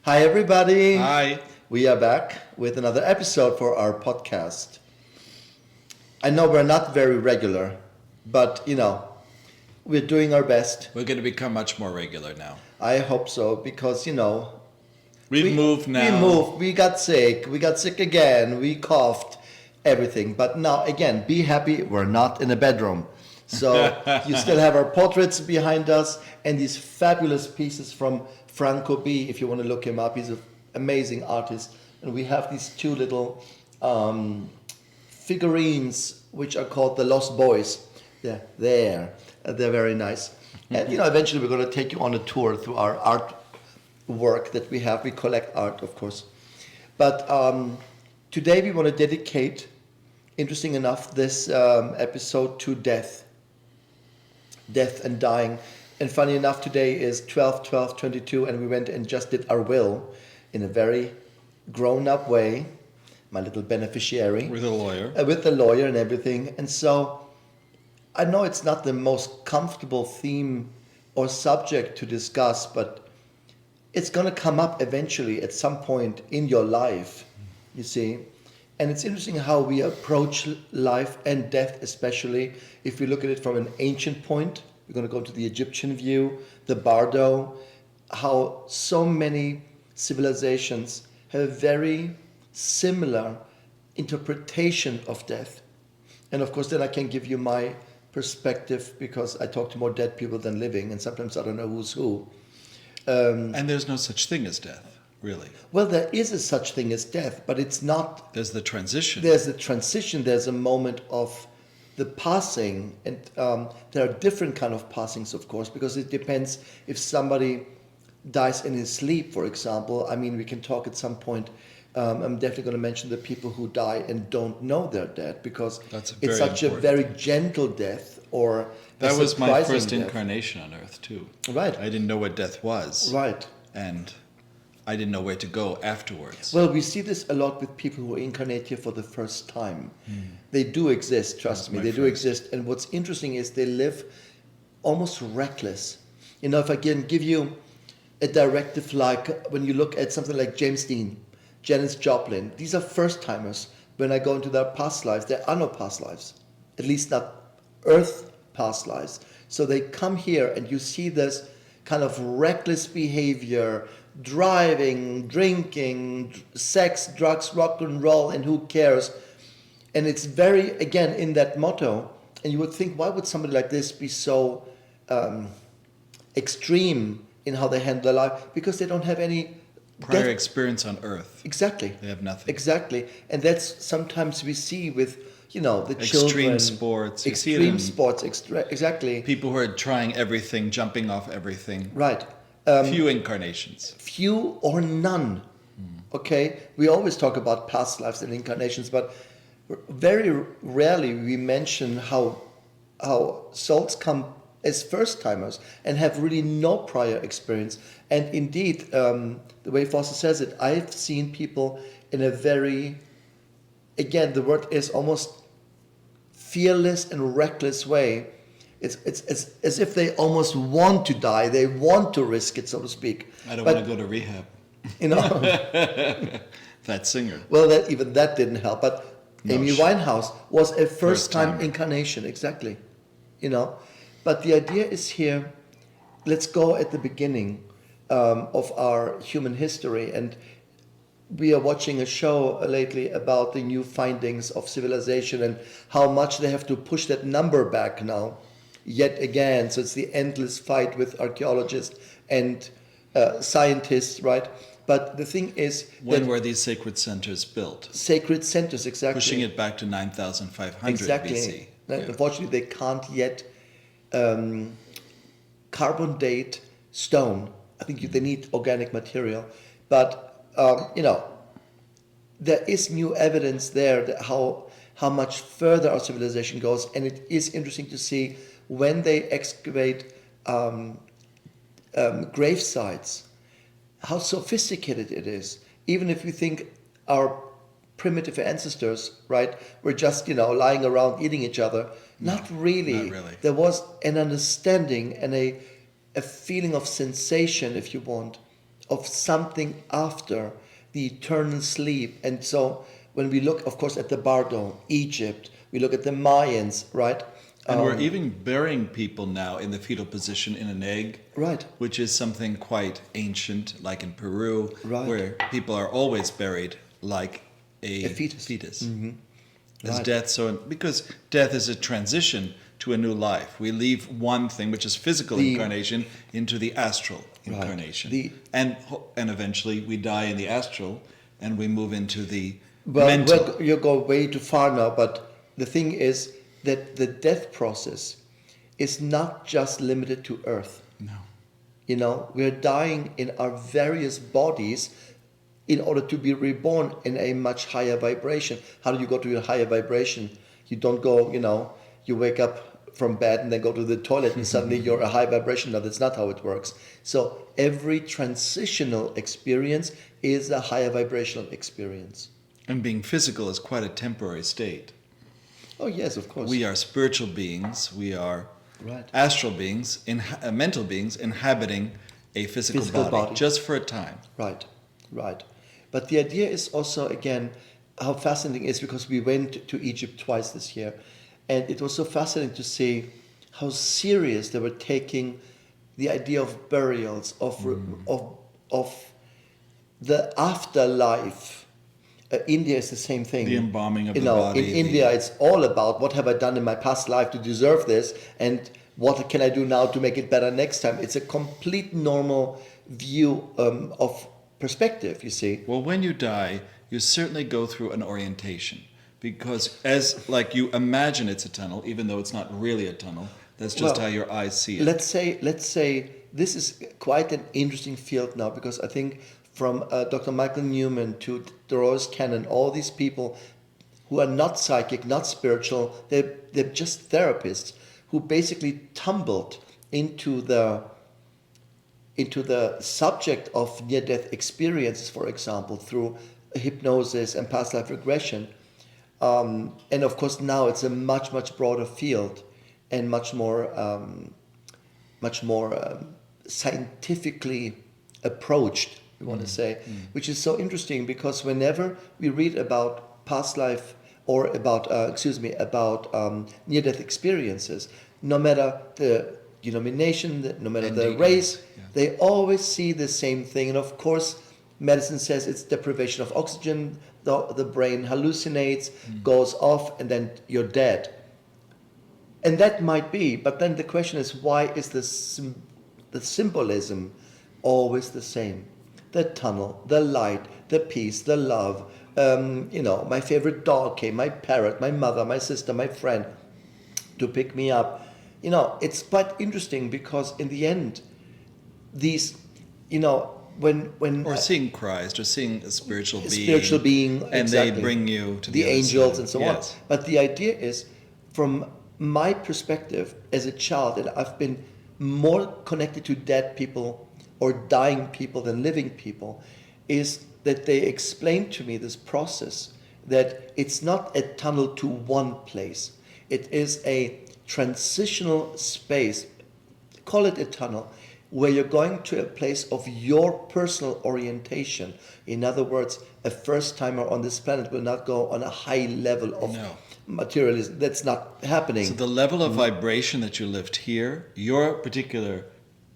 Hi, everybody. Hi. We are back with another episode for our podcast. I know we're not very regular, but we're doing our best. We're going to become much more regular now. I hope so because, We've moved now. We moved, we got sick again, we coughed, everything. But now, again, be happy, we're not in a bedroom. So you still have our portraits behind us and these fabulous pieces from Franco B. If you want to look him up, he's an amazing artist. And we have these two little figurines which are called the Lost Boys. They're there. They're very nice. And eventually we're going to take you on a tour through our art work that we have. We collect art, of course. But today we want to dedicate, interesting enough, this episode to death and dying. And funny enough, today is 12/12/22, and we went and just did our will in a very grown-up way. My little beneficiary. With a lawyer. With the lawyer and everything. And so I know it's not the most comfortable theme or subject to discuss, but it's going to come up eventually at some point in your life, you see. And it's interesting how we approach life and death, especially if we look at it from an ancient point. We're going to go to the Egyptian view, the Bardo, how so many civilizations have a very similar interpretation of death. And of course, then I can give you my perspective because I talk to more dead people than living, and sometimes I don't know who's who. And there's no such thing as death, really. Well, there is a such thing as death, but it's not. There's the transition. There's a transition. There's a moment of the passing, and there are different kind of passings, of course, because it depends if somebody dies in his sleep, for example. I mean, we can talk at some point. I'm definitely going to mention the people who die and don't know they're dead, because it's such a very gentle death, or that was my first death. Incarnation on Earth too. Right. I didn't know what death was. Right. And I didn't know where to go afterwards. Well, we see this a lot with people who incarnate here for the first time. They do exist, trust me, they do exist. And what's interesting is they live almost reckless. If I can give you a directive, like when you look at something like James Dean, Janis Joplin, these are first timers. When I go into their past lives, there are no past lives, at least not Earth past lives. So they come here and you see this kind of reckless behavior, driving, drinking, sex, drugs, rock and roll, and who cares? And it's very, again, in that motto. And you would think, why would somebody like this be so extreme in how they handle their life? Because they don't have any prior experience on Earth. Exactly. They have nothing. Exactly. And that's sometimes we see with, the extreme children. Sports. Extreme sports. Exactly. People who are trying everything, jumping off everything. Right. Few incarnations. Few or none. Okay? We always talk about past lives and incarnations, but very rarely we mention how souls come as first-timers and have really no prior experience. And indeed, the way Foster says it, I've seen people in a very, again, the word is almost fearless and reckless way. It's as if they almost want to die. They want to risk it, so to speak. I don't want to go to rehab. That singer. Well, even that didn't help. But No, Amy Winehouse was a first-time incarnation, exactly. But the idea is here, let's go at the beginning of our human history. And we are watching a show lately about the new findings of civilization and how much they have to push that number back now, yet again. So it's the endless fight with archaeologists and scientists, right? But the thing is, when were these sacred centers built? Sacred centers, exactly. Pushing it back to 9,500 exactly. BC. Unfortunately, they can't yet carbon date stone. I think they need organic material. But, there is new evidence there that how much further our civilization goes. And it is interesting to see when they excavate grave sites, how sophisticated it is. Even if you think our primitive ancestors, right, were just, lying around eating each other. Not really. Not really. There was an understanding and a feeling of sensation, if you want, of something after the eternal sleep. And so when we look, of course, at the Bardo, Egypt, we look at the Mayans, right? And we're even burying people now in the fetal position in an egg, Right. which is something quite ancient, like in Peru, Right. where people are always buried like a fetus. As Right. death, because death is a transition to a new life. We leave one thing, which is physical incarnation, into the astral incarnation, and eventually we die in the astral, and we move into the mental. You go way too far now, but the thing is that the death process is not just limited to Earth. No. You know, we're dying in our various bodies in order to be reborn in a much higher vibration. How do you go to a higher vibration? You don't go, you wake up from bed and then go to the toilet and suddenly you're a high vibration. No, that's not how it works. So every transitional experience is a higher vibrational experience. And being physical is quite a temporary state. Oh, yes, of course. We are spiritual beings. We are Right. astral beings, mental beings inhabiting a physical body just for a time. Right, right. But the idea is also, again, how fascinating it is, because we went to Egypt twice this year, and it was so fascinating to see how serious they were taking the idea of burials, of the afterlife. India is the same thing. The embalming of the body. In India, it's all about what have I done in my past life to deserve this, and what can I do now to make it better next time. It's a complete normal view of perspective, you see. Well, when you die, you certainly go through an orientation, because like you imagine it's a tunnel, even though it's not really a tunnel. That's just how your eyes see it. Let's say this is quite an interesting field now, because I think from Dr. Michael Newman to Dolores Cannon, all these people who are not psychic, not spiritual, they're just therapists who basically tumbled into the subject of near-death experiences, for example, through hypnosis and past life regression. And of course now it's a much, much broader field and much more scientifically approached, we want to say, which is so interesting, because whenever we read about past life or about near-death experiences, no matter the denomination, no matter the race, they always see the same thing. And of course, medicine says it's deprivation of oxygen, the brain hallucinates, goes off, and then you're dead. And that might be, but then the question is, why is the symbolism always the same? The tunnel, the light, the peace, the love. My favorite dog came, my parrot, my mother, my sister, my friend, to pick me up. It's quite interesting, because in the end, these, when or seeing Christ, or seeing a spiritual being, and exactly. they bring you to the angels and so on. Yes. But the idea is, from my perspective as a child, and I've been more connected to dead people or dying people than living people, is that they explain to me this process, that it's not a tunnel to one place. It is a transitional space, call it a tunnel, where you're going to a place of your personal orientation. In other words, a first-timer on this planet will not go on a high level of materialism. That's not happening. So the level of vibration that you lift here, your particular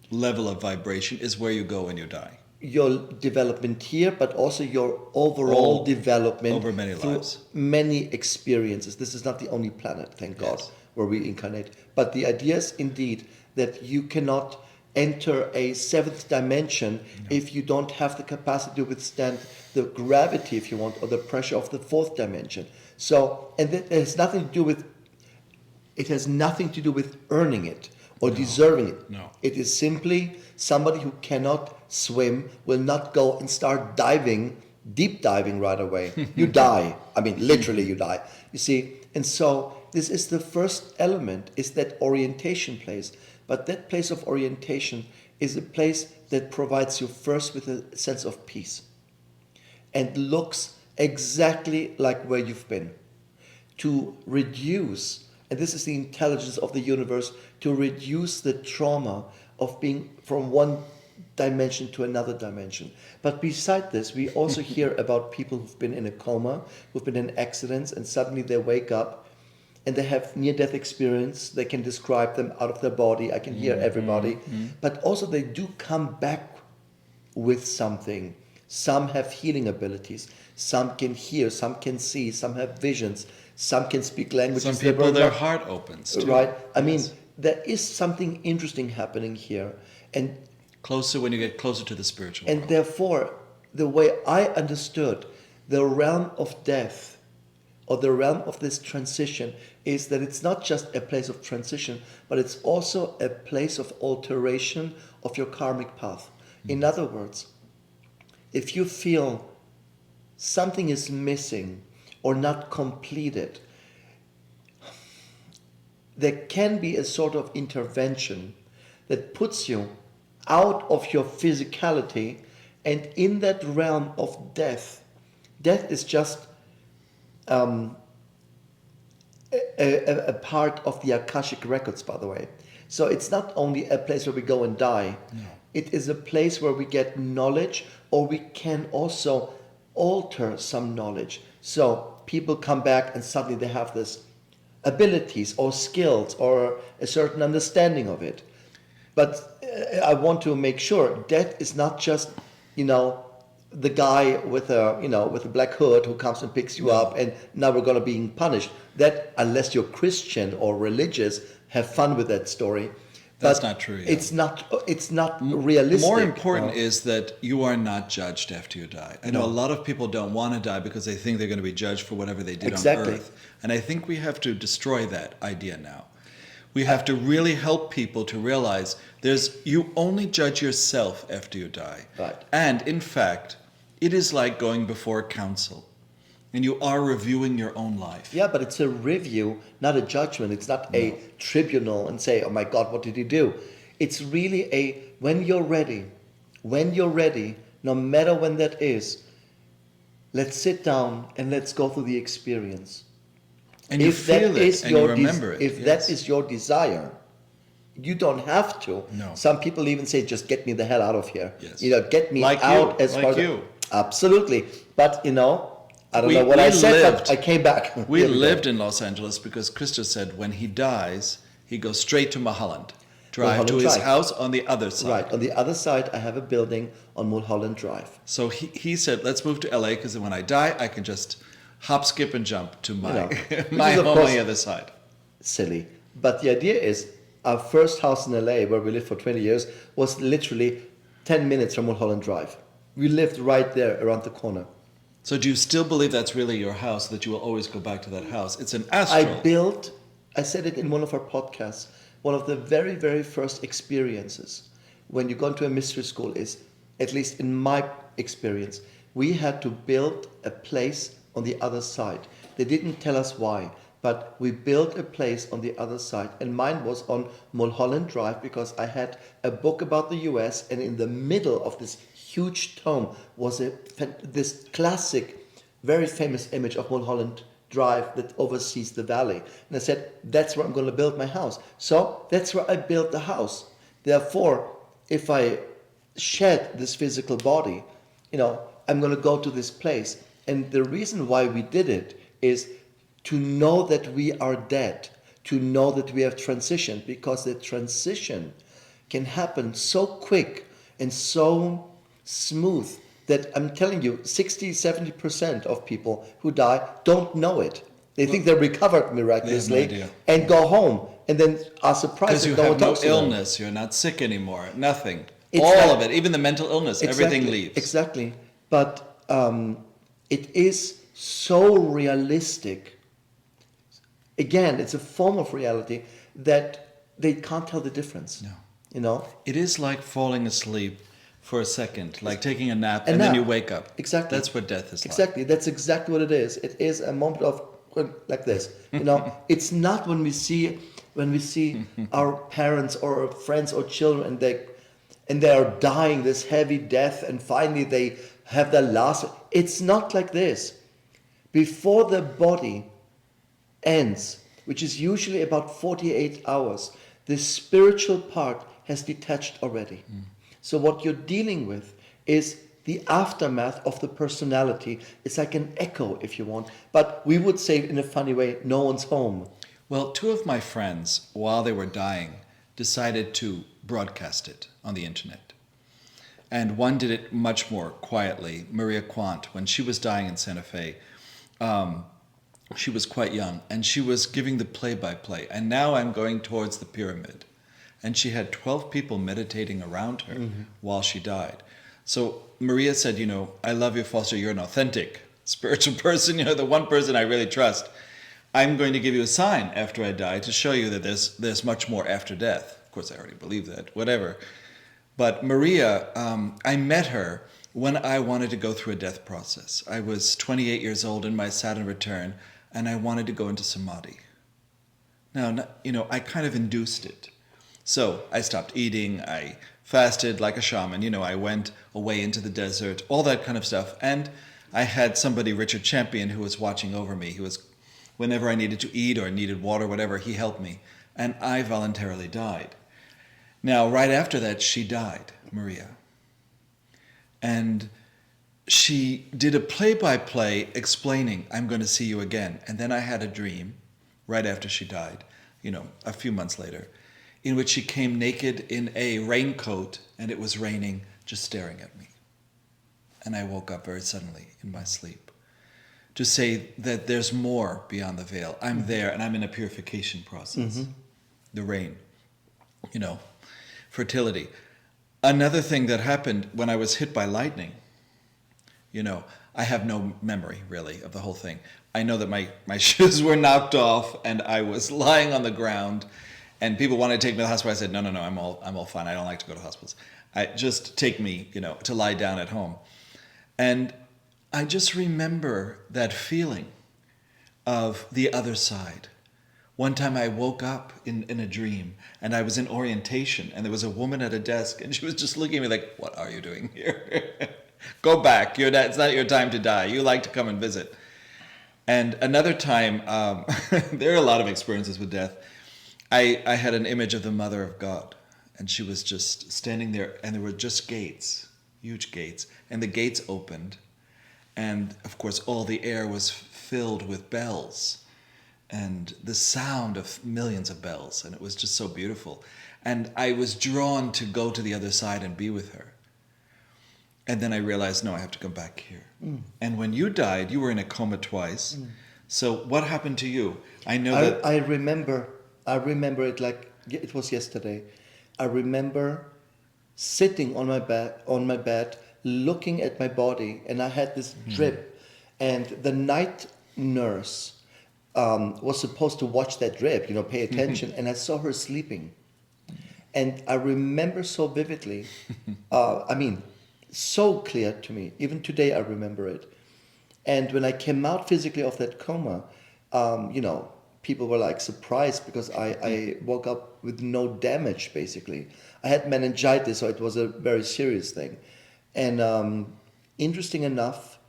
level of vibration, is where you go when you die. Your development here, but also your overall development over many through lives, many experiences. This is not the only planet, thank God, where we incarnate. But the idea is indeed that you cannot enter a seventh dimension if you don't have the capacity to withstand the gravity, if you want, or the pressure of the fourth dimension. So, and that has nothing to do with, it has nothing to do with earning it or deserving it. No. It is simply somebody who cannot swim will not go and start diving, deep diving right away. You die. I mean, literally you die. You see, and so this is the first element, is that orientation place. But that place of orientation is a place that provides you first with a sense of peace and looks exactly like where you've been. To reduce, and this is the intelligence of the universe, to reduce the trauma of being from one dimension to another dimension. But beside this, we also hear about people who've been in a coma, who've been in accidents, and suddenly they wake up and they have near-death experience. They can describe them out of their body. I can hear everybody. But also they do come back with something. Some have healing abilities. Some can hear. Some can see. Some have visions. Some can speak languages. Some people, their heart opens too. Right? I mean, there is something interesting happening here. And closer when you get closer to the spiritual and world. Therefore, the way I understood the realm of death, or the realm of this transition, is that it's not just a place of transition, but it's also a place of alteration of your karmic path. In other words, if you feel something is missing or not completed, there can be a sort of intervention that puts you out of your physicality, and in that realm of death is just a part of the akashic records, by the way. So it's not only a place where we go and die. No. It is a place where we get knowledge, or we can also alter some knowledge. So people come back and suddenly they have this abilities or skills or a certain understanding of it. But I want to make sure death is not just, the guy with a black hood who comes and picks you up and now we're going to be punished. That, unless you're Christian or religious, have fun with that story. That's not true. Yeah. It's not realistic. More important is that you are not judged after you die. I know a lot of people don't want to die because they think they're going to be judged for whatever they did on Earth. And I think we have to destroy that idea now. We have to really help people to realize you only judge yourself after you die. Right. And in fact, it is like going before council. And you are reviewing your own life. Yeah, but it's a review, not a judgment. It's not a tribunal and say, oh my God, what did he do? It's really when you're ready, no matter when that is, let's sit down and let's go through the experience. And you feel it and you remember it. If that is your desire, you don't have to. No. Some people even say, just get me the hell out of here. Yes. Get me out as far as... Absolutely. But, I don't know what I said, but I came back. We lived in Los Angeles because Christos said when he dies, he goes straight to Mulholland Drive, to his house on the other side. Right, on the other side, I have a building on Mulholland Drive. So he said, let's move to LA because when I die, I can just hop, skip, and jump to my home on the other side. Silly. But the idea is, our first house in LA, where we lived for 20 years, was literally 10 minutes from Mulholland Drive. We lived right there around the corner. So do you still believe that's really your house, that you will always go back to that house? It's an astral. I said it in one of our podcasts, one of the very, very first experiences when you go into a mystery school is, at least in my experience, we had to build a place on the other side. They didn't tell us why, but we built a place on the other side. And mine was on Mulholland Drive because I had a book about the US, and in the middle of this huge tome was this classic, very famous image of Mulholland Drive that oversees the valley. And I said, that's where I'm going to build my house. So that's where I built the house. Therefore, if I shed this physical body, I'm going to go to this place. And the reason why we did it is to know that we are dead, to know that we have transitioned, because the transition can happen so quick and so smooth that I'm telling you, 60-70% of people who die don't know it. They think they're recovered miraculously and go home, and then are surprised because that you no have one no talks to them. illness, you're not sick anymore, nothing. All of it, even the mental illness, everything leaves. Exactly. But it is so realistic. Again, it's a form of reality that they can't tell the difference. No. It is like falling asleep for a second, like taking a nap, and then you wake up. Exactly. That's what death is like. Exactly. That's exactly what it is. It is a moment of like this. It's not when we see our parents or friends or children and they are dying this heavy death, and finally they have their last. It's not like this. Before the body ends, which is usually about 48 hours, the spiritual part has detached already. So what you're dealing with is the aftermath of the personality. It's like an echo, if you want. But we would say in a funny way, no one's home. Well, two of my friends, while they were dying, decided to broadcast it on the internet. And one did it much more quietly. Maria Quant, when she was dying in Santa Fe, she was quite young, and she was giving the play-by-play. And now I'm going towards the pyramid. And she had 12 people meditating around her while she died. So Maria said, I love you, Foster. You're an authentic spiritual person. The one person I really trust. I'm going to give you a sign after I die to show you that there's much more after death. Of course, I already believe that, whatever. But Maria, I met her when I wanted to go through a death process. I was 28 years old in my Saturn return, and I wanted to go into samadhi. Now, I kind of induced it. So I stopped eating, I fasted like a shaman, I went away into the desert, all that kind of stuff. And I had somebody, Richard Champion, who was watching over me. He was, whenever I needed to eat or needed water, whatever, he helped me. And I voluntarily died. Now, right after that, she died, Maria. And she did a play-by-play explaining, I'm going to see you again. And then I had a dream right after she died, a few months later, in which she came naked in a raincoat, and it was raining, just staring at me. And I woke up very suddenly in my sleep to say that there's more beyond the veil. I'm there, and I'm in a purification process. The rain, fertility. Another thing that happened when I was hit by lightning, I have no memory, really, of the whole thing. I know that my shoes were knocked off, and I was lying on the ground, and people wanted to take me to the hospital. I said, no, I'm all fine. I don't like to go to hospitals. Just take me, to lie down at home. And I just remember that feeling of the other side. One time I woke up in a dream, and I was in orientation, and there was a woman at a desk, and she was just looking at me like, what are you doing here? Go back. It's not your time to die. You like to come and visit. And another time, there are a lot of experiences with death. I had an image of the Mother of God, and she was just standing there, and there were just gates, huge gates, and the gates opened, and of course all the air was filled with bells, and the sound of millions of bells, and it was just so beautiful. And I was drawn to go to the other side and be with her. And then I realized, no, I have to come back here. And when you died, you were in a coma twice. So what happened to you? I know that... I remember it like it was yesterday. I remember sitting on my bed, looking at my body, and I had this drip. And the night nurse was supposed to watch that drip, pay attention, and I saw her sleeping. And I remember so vividly, so clear to me. Even today I remember it. And when I came out physically of that coma, people were like surprised because I woke up with no damage, basically. I had meningitis, so it was a very serious thing. And interesting enough,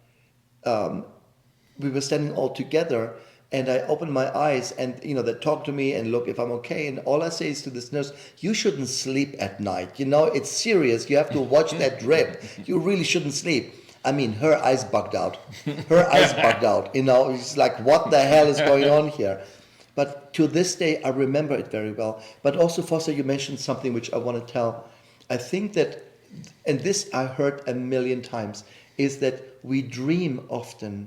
we were standing all together, and I opened my eyes, and they talked to me and look if I'm okay. And all I say is to this nurse, you shouldn't sleep at night. It's serious. You have to watch that drip. You really shouldn't sleep. Her eyes bugged out. It's like, what the hell is going on here? But to this day, I remember it very well. But also, Foster, you mentioned something which I want to tell. I think that, and this I heard a million times, is that we dream often,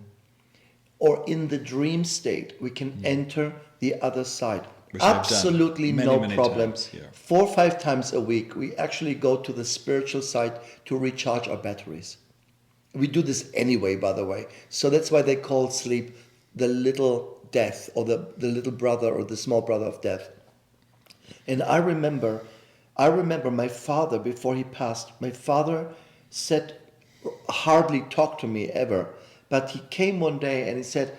or in the dream state, we can enter the other side. Which absolutely many, no many problem. times, yeah. 4 or 5 times a week, we actually go to the spiritual side to recharge our batteries. We do this anyway, by the way. So that's why they call sleep the little death, or the little brother, or the small brother of death. And I remember my father, before he passed, my father hardly talked to me ever. But he came one day and he said,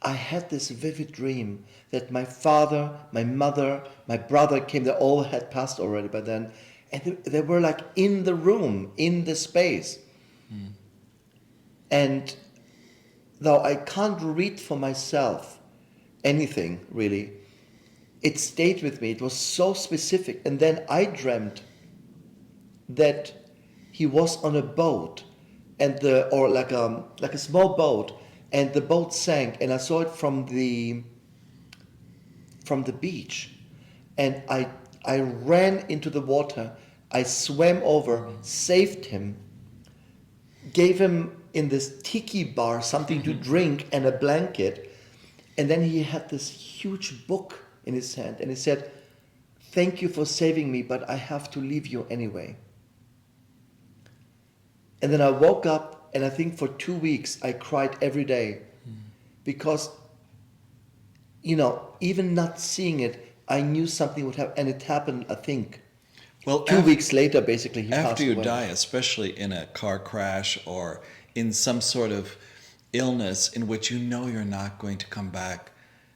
I had this vivid dream that my father, my mother, my brother came. They all had passed already by then. And they were like in the room, in the space. And though I can't read for myself anything, really, it stayed with me. It was so specific. And then I dreamt that he was on a boat, or like a small boat, and the boat sank, and I saw it from the beach, and I ran into the water. I swam over, saved him, gave him in this tiki bar something to drink and a blanket, and then he had this huge book in his hand, and he said, "Thank you for saving me, but I have to leave you anyway." And then I woke up, and I think for 2 weeks I cried every day, because, even not seeing it, I knew something would happen, and it happened, I think. Well, 2 weeks later, basically, he passed away. After you die, especially in a car crash or in some sort of illness in which you're not going to come back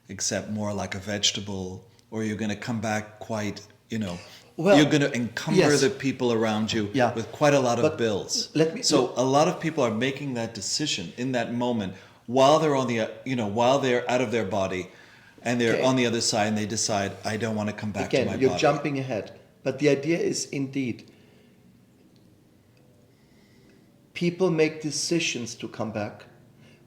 except more like a vegetable, or you're going to come back quite, Well, you're going to encumber yes. the people around you Yeah. with quite a lot of But bills. so A lot of people are making that decision in that moment while they're while they're out of their body and they're on the other side, and they decide, I don't want to come back to my Again, body. you're jumping ahead. But the idea is, indeed, people make decisions to come back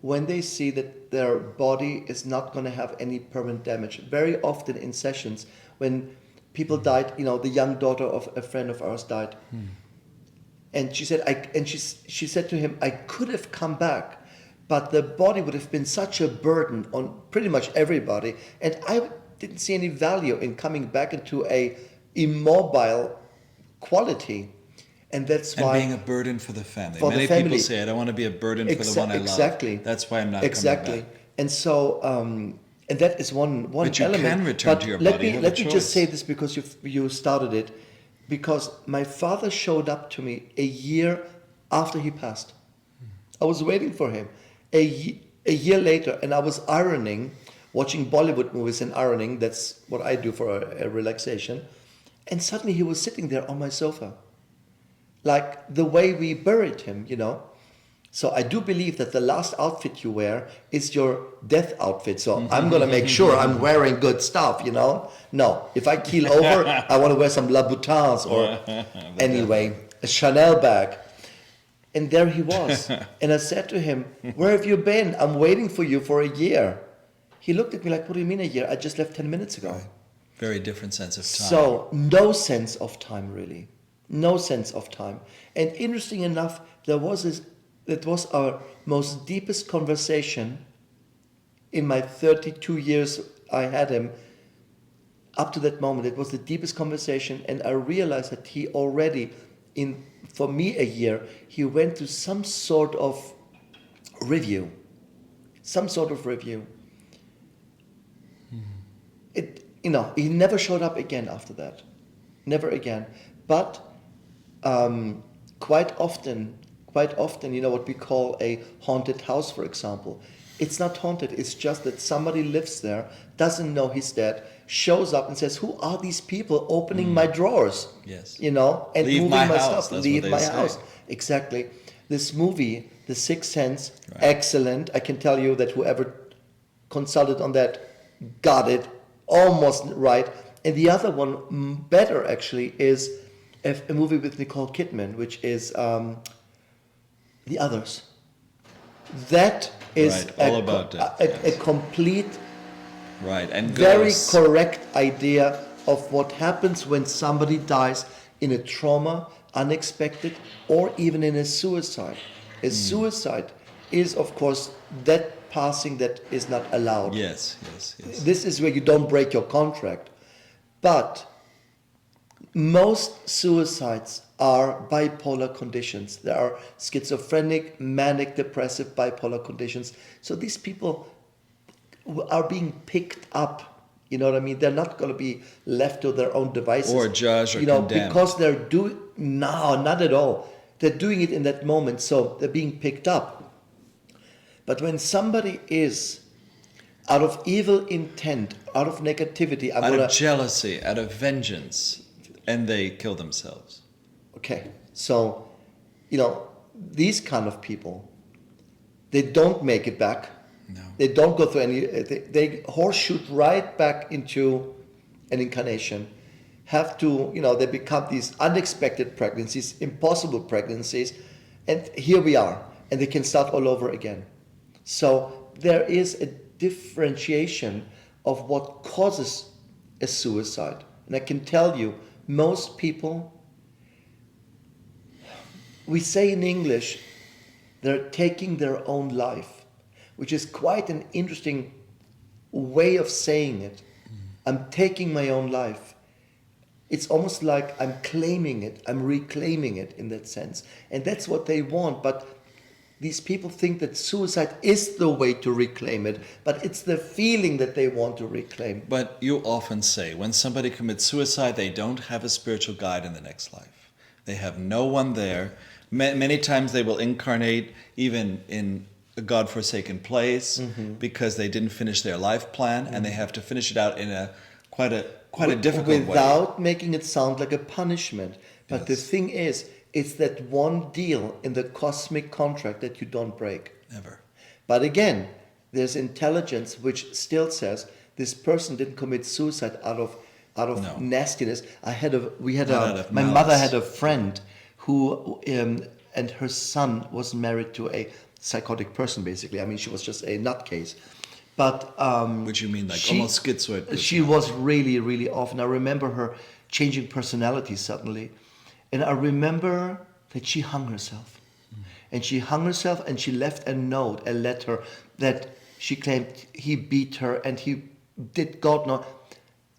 when they see that their body is not going to have any permanent damage. Very often in sessions, when people died, the young daughter of a friend of ours died, and she said, she said to him, "I could have come back, but the body would have been such a burden on pretty much everybody, and I didn't see any value in coming back into a immobile quality." And that's why... And being a burden for the family. For Many the family. people say, I don't want to be a burden for the one I love. Exactly. That's why I'm not coming back. And so, and that is one But you element. can return to your body. Let me just say this, because you started it. Because my father showed up to me a year after he passed. I was waiting for him. A year later, and I was ironing, watching Bollywood movies and ironing. That's what I do for a relaxation. And suddenly he was sitting there on my sofa, like the way we buried him, So I do believe that the last outfit you wear is your death outfit. So I'm going to make sure I'm wearing good stuff, No, if I keel over, I want to wear some Louboutins or anyway, a Chanel bag. And there he was. And I said to him, "Where have you been? I'm waiting for you for a year." He looked at me like, "What do you mean a year? I just left 10 minutes ago." Very different sense of time. So no sense of time, really. No sense of time. And interesting enough, that was our most deepest conversation in my 32 years I had him. Up to that moment, it was the deepest conversation, and I realized that he already, for me a year, he went to some sort of review. He never showed up again after that. Never again. But quite often, what we call a haunted house, for example. It's not haunted, it's just that somebody lives there, doesn't know he's dead, shows up and says, "Who are these people opening my drawers?" Yes. And leave moving my my house. stuff. That's Leave what my they say. house. Exactly. This movie, The Sixth Sense, Right. excellent. I can tell you that whoever consulted on that got it almost right. And the other one, better actually, is a movie with Nicole Kidman, which is The Others. That is Right, all about death, a complete, Right, and very ghosts. correct idea of what happens when somebody dies in a trauma, unexpected, or even in a suicide. A suicide is, of course, that passing that is not allowed. Yes. This is where you don't break your contract. But most suicides are bipolar conditions. There are schizophrenic, manic, depressive, bipolar conditions. So these people are being picked up. You know what I mean? They're not going to be left to their own devices. Or judged or condemned. Because they're doing... No, not at all. They're doing it in that moment, so they're being picked up. But when somebody is out of evil intent, out of negativity... out of jealousy, out of vengeance, and they kill themselves. Okay, so, these kind of people, they don't make it back. No. They don't go through any... They horseshoot right back into an incarnation, have to, they become these unexpected pregnancies, impossible pregnancies, and here we are, and they can start all over again. So there is a differentiation of what causes a suicide. And I can tell you, most people, we say in English, they're taking their own life, which is quite an interesting way of saying it. I'm taking my own life. It's almost like I'm claiming it, I'm reclaiming it in that sense. And that's what they want. But these people think that suicide is the way to reclaim it, but it's the feeling that they want to reclaim. But you often say when somebody commits suicide, they don't have a spiritual guide in the next life. They have no one there. Many times they will incarnate even in a godforsaken place because they didn't finish their life plan, and they have to finish it out in a quite a difficult way. Without making it sound like a punishment. But the thing is, it's that one deal in the cosmic contract that you don't break. Never. But again, there's intelligence which still says this person didn't commit suicide out of nastiness. My mother had a friend who and her son was married to a psychotic person, basically. I mean, she was just a nutcase. But which you mean like almost schizoid? She was really, really off. And I remember her changing personality suddenly. And I remember that she hung herself. And she hung herself and she left a note, a letter that she claimed he beat her and he did God know.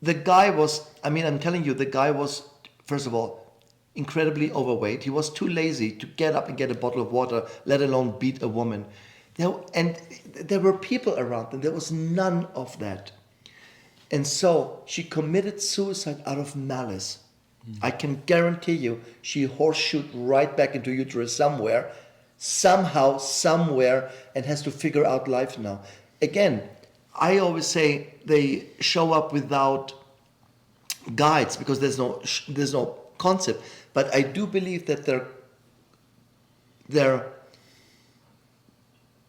The guy was, I'm telling you, the guy was, first of all, incredibly overweight. He was too lazy to get up and get a bottle of water, let alone beat a woman. There were people around them. There was none of that. And so she committed suicide out of malice. I can guarantee you she horseshoed right back into uterus somewhere, somehow, somewhere, and has to figure out life now. Again, I always say they show up without guides because there's no concept. But I do believe that their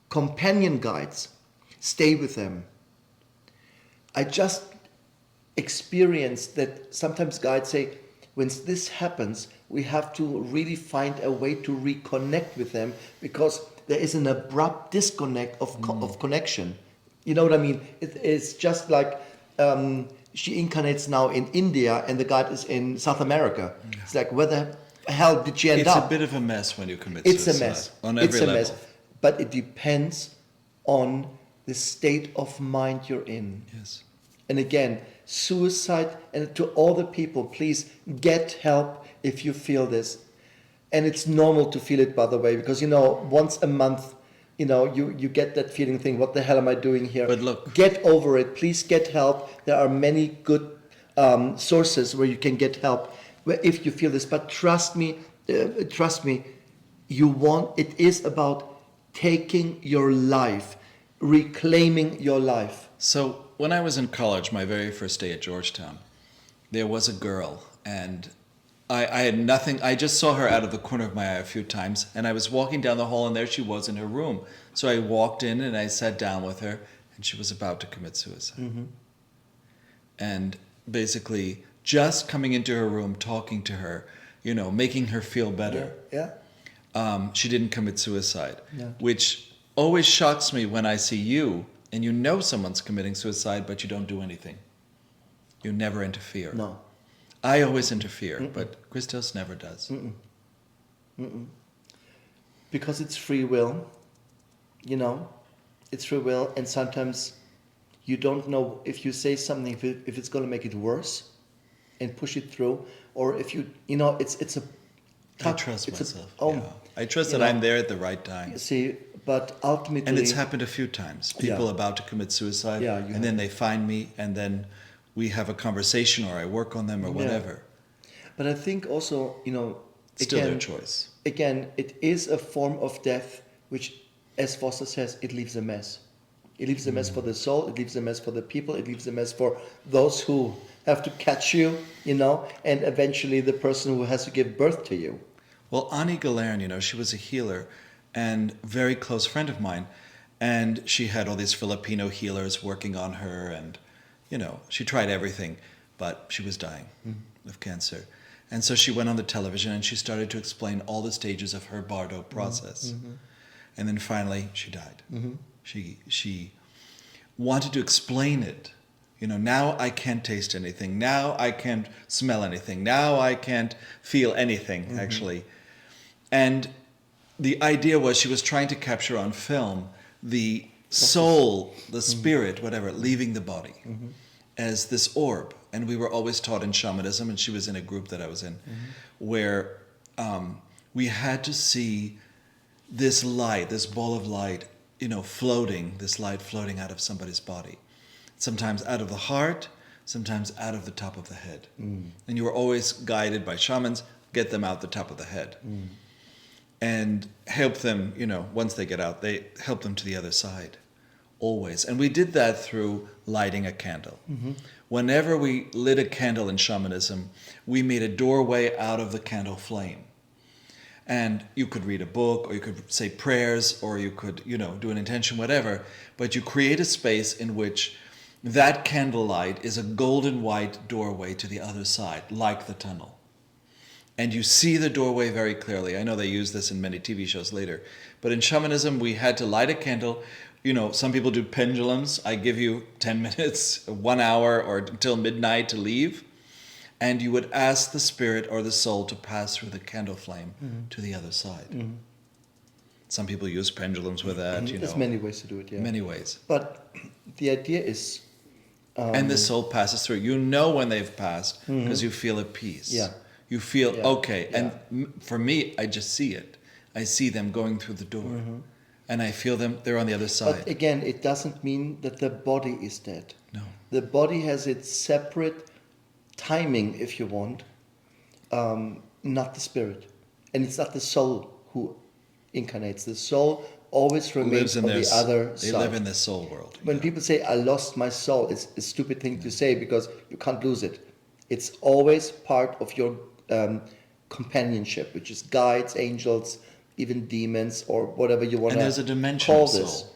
companion guides stay with them. I just experienced that sometimes guides say, when this happens, we have to really find a way to reconnect with them because there is an abrupt disconnect of connection. You know what I mean? It's just like she incarnates now in India and the guide is in South America. Yeah. It's like, where the hell did she end up? It's a bit of a mess when you commit suicide. It's a mess. On every level. Mess. But it depends on the state of mind you're in. Yes. And again, suicide, and to all the people, please get help if you feel this. And it's normal to feel it, by the way, because, once a month, you get that feeling, think, what the hell am I doing here? But look. Get over it. Please get help. There are many good sources where you can get help if you feel this. But trust me, it is about taking your life, reclaiming your life. So when I was in college, my very first day at Georgetown, there was a girl, and I had nothing. I just saw her out of the corner of my eye a few times, and I was walking down the hall, and there she was in her room. So I walked in, and I sat down with her, and she was about to commit suicide. Mm-hmm. And basically, just coming into her room, talking to her, making her feel better. Yeah. She didn't commit suicide, which always shocks me when I see you, and someone's committing suicide, but you don't do anything. You never interfere. No. I always interfere, but Christos never does. Because it's free will, it's free will, and sometimes you don't know if you say something, if it's going to make it worse and push it through, or if it's a... I trust myself. I trust that I'm there at the right time. See, but ultimately... And it's happened a few times. People about to commit suicide, and then they find me, and then we have a conversation, or I work on them, or whatever. But I think also, still their choice. Again, it is a form of death, which, as Foster says, it leaves a mess. It leaves a mess for the soul, it leaves a mess for the people, it leaves a mess for those who have to catch you, and eventually the person who has to give birth to you. Well, Ani Galern, she was a healer and very close friend of mine. And she had all these Filipino healers working on her. And, she tried everything, but she was dying. of cancer. And so she went on the television and she started to explain all the stages of her Bardo process. And then finally she died. She wanted to explain it. You know, now I can't taste anything. Now I can't smell anything. Now I can't feel anything, actually. And the idea was she was trying to capture on film the soul, the spirit, whatever, leaving the body as this orb. And we were always taught in shamanism, and she was in a group that I was in, where we had to see this light, this ball of light, you know, floating, this light floating out of somebody's body. Sometimes out of the heart, sometimes out of the top of the head. And you were always guided by shamans, get them out the top of the head. And help them, you know, once they get out, they help them to the other side, always. And we did that through lighting a candle. Whenever we lit a candle in shamanism, we made a doorway out of the candle flame. And you could read a book, or you could say prayers, or you could, you know, do an intention, whatever. But you create a space in which that candlelight is a golden white doorway to the other side, like the tunnel. And you see the doorway very clearly. I know they use this in many TV shows later. But in shamanism, we had to light a candle. You know, some people do pendulums. I give you 10 minutes, 1 hour, or until midnight to leave. And you would ask the spirit or the soul to pass through the candle flame to the other side. Some people use pendulums with that, you know. There's many ways to do it, yeah. Many ways. But the idea is... and the soul passes through. You know when they've passed because you feel at peace. Yeah. You feel, okay. Yeah. And for me, I just see it. I see them going through the door. And I feel them, they're on the other side. But again, it doesn't mean that the body is dead. No. The body has its separate timing, if you want, not the spirit. And it's not the soul who incarnates. The soul always remains on the other side. They live in the soul world. When people say, I lost my soul, it's a stupid thing to say because you can't lose it. It's always part of your companionship, which is guides, angels, even demons, or whatever you want to call this. And there's a dimension of soul.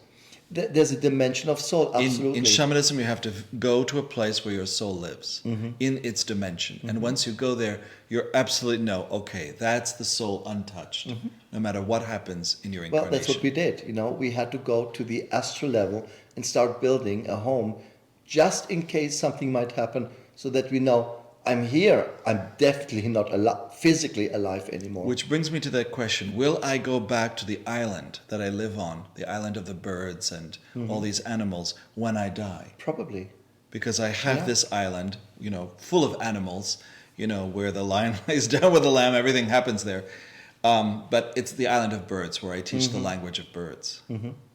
There's a dimension of soul, absolutely. In shamanism, you have to go to a place where your soul lives, in its dimension. And once you go there, you're absolutely okay, that's the soul untouched, no matter what happens in your incarnation. Well, that's what we did. You know, we had to go to the astral level and start building a home, just in case something might happen, so that we know, I'm here. I'm definitely not physically alive anymore. Which brings me to that question. Will I go back to the island that I live on, the island of the birds and all these animals, when I die? Probably. Because I have this island, you know, full of animals, you know, where the lion lays down with the lamb, everything happens there. But it's the island of birds where I teach the language of birds,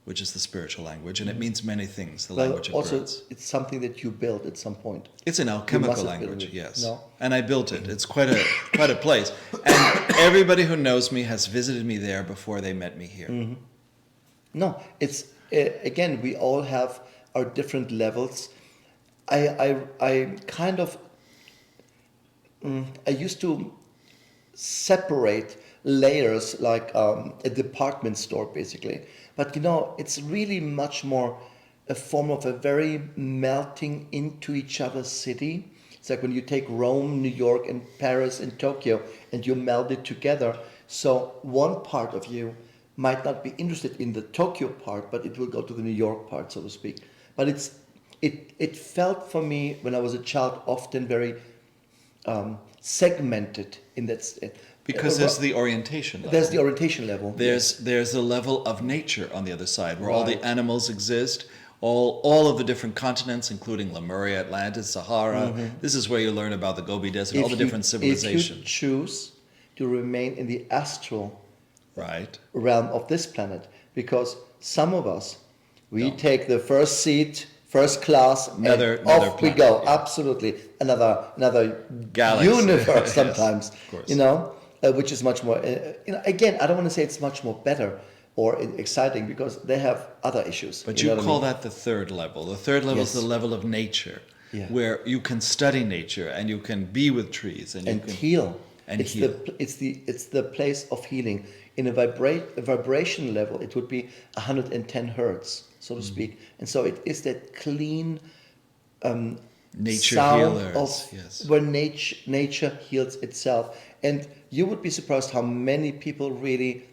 which is the spiritual language. And it means many things, the language of birds. Also, it's something that you built at some point. It's an alchemical language, yes. No? And I built it. It's quite a place. And everybody who knows me has visited me there before they met me here. No, it's, again, we all have our different levels. I kind of, I used to separate layers like a department store, basically. But, you know, it's really much more a form of a very melting into each other's city. It's like when you take Rome, New York, and Paris, and Tokyo, and you meld it together. So one part of you might not be interested in the Tokyo part, but it will go to the New York part, so to speak. But it felt for me, when I was a child, often very segmented in that. Because there's the orientation level. There's the orientation level. There's the level of nature on the other side, where all the animals exist, all of the different continents, including Lemuria, Atlantis, Sahara. This is where you learn about the Gobi Desert, all the different civilizations. If you choose to remain in the astral realm of this planet, because some of us, we take the first seat, first class, and off we go. Yeah. Absolutely, another galaxy, universe sometimes. Yes, of course. You know. Which is much more, again, I don't want to say it's much more better or exciting because they have other issues. But you call that the third level. The third level is the level of nature, where you can study nature and you can be with trees and you can heal. And heal. It's the place of healing. In a vibration level, it would be 110 hertz, so to speak. And so it is that clean nature sound healers, of yes. where nature heals itself. And you would be surprised how many people really,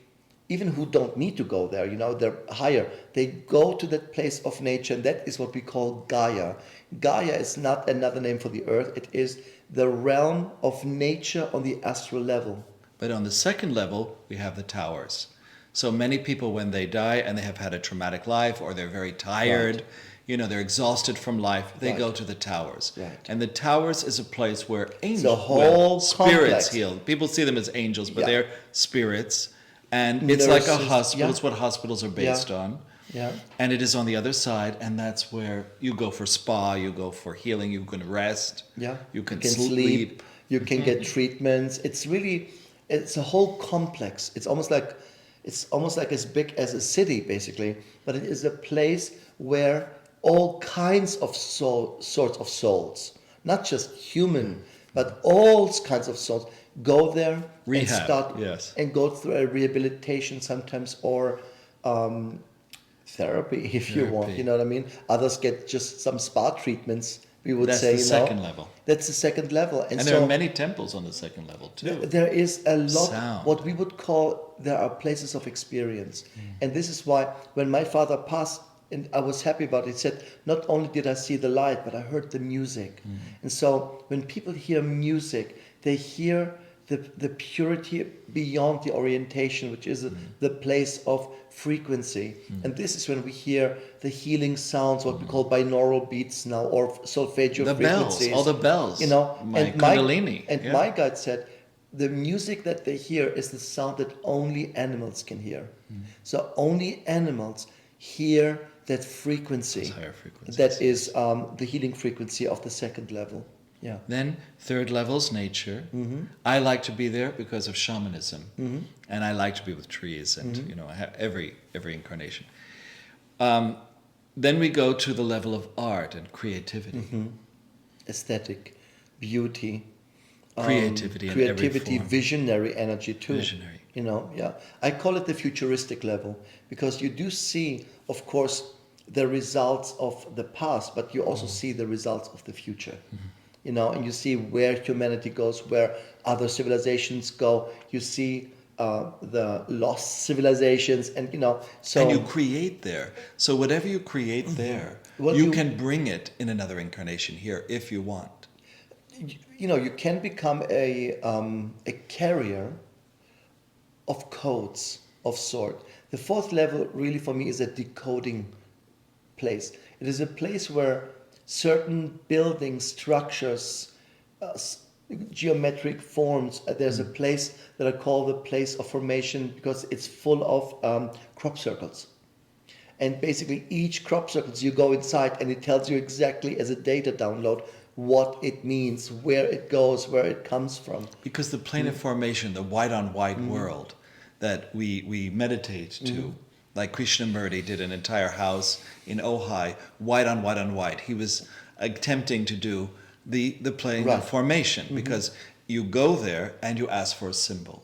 even who don't need to go there, they're higher, they go to that place of nature, and that is what we call Gaia. Gaia is not another name for the earth, it is the realm of nature on the astral level. But on the second level, we have the towers. So many people, when they die and they have had a traumatic life, or they're very tired, they're exhausted from life, they go to the towers. Right. And the towers is a place where spirits complex. Heal. People see them as angels, but they're spirits. And it's like a hospital. It's what hospitals are based on. Yeah. And it is on the other side, and that's where you go for spa, you go for healing, you can rest. Yeah. You can sleep. You can get treatments. It's a whole complex. It's almost like as big as a city, basically. But it is a place where all kinds of sorts of souls, not just human, but all kinds of souls, go there and start and go through a rehabilitation sometimes, or therapy if you want. You know what I mean? Others get just some spa treatments. We would say that's the second level. That's the second level, and there are many temples on the second level too. There is a lot. Sound. What we would call, there are places of experience, and this is why when my father passed, and I was happy about it. He said, not only did I see the light, but I heard the music. And so when people hear music, they hear the purity beyond the orientation, which is the place of frequency. And this is when we hear the healing sounds, what we call binaural beats now, or solfeggio frequencies. All the bells. My guide said, the music that they hear is the sound that only animals can hear. So only animals hear that frequency. Higher frequencies. That is the healing frequency of the second level. Yeah. Then third level's nature. I like to be there because of shamanism, and I like to be with trees, and I have every incarnation. Then we go to the level of art and creativity, aesthetic, beauty, creativity, in every form. Visionary energy too. Visionary. I call it the futuristic level, because you do see, of course, the results of the past, but you also see the results of the future. And you see where humanity goes, where other civilizations go. You see the lost civilizations, and so. And you create there. So whatever you create there, you can bring it in another incarnation here if you want. You can become a carrier of codes of sort. The fourth level really for me is a decoding place. It is a place where certain buildings, structures, geometric forms, there's a place that I call the place of formation, because it's full of crop circles. And basically each crop circles, you go inside and it tells you exactly as a data download what it means, where it goes, where it comes from. Because the plane of formation, the white on white world that we meditate to, like Krishnamurti did an entire house in Ojai, white on white on white. He was attempting to do the plane of formation, because you go there and you ask for a symbol.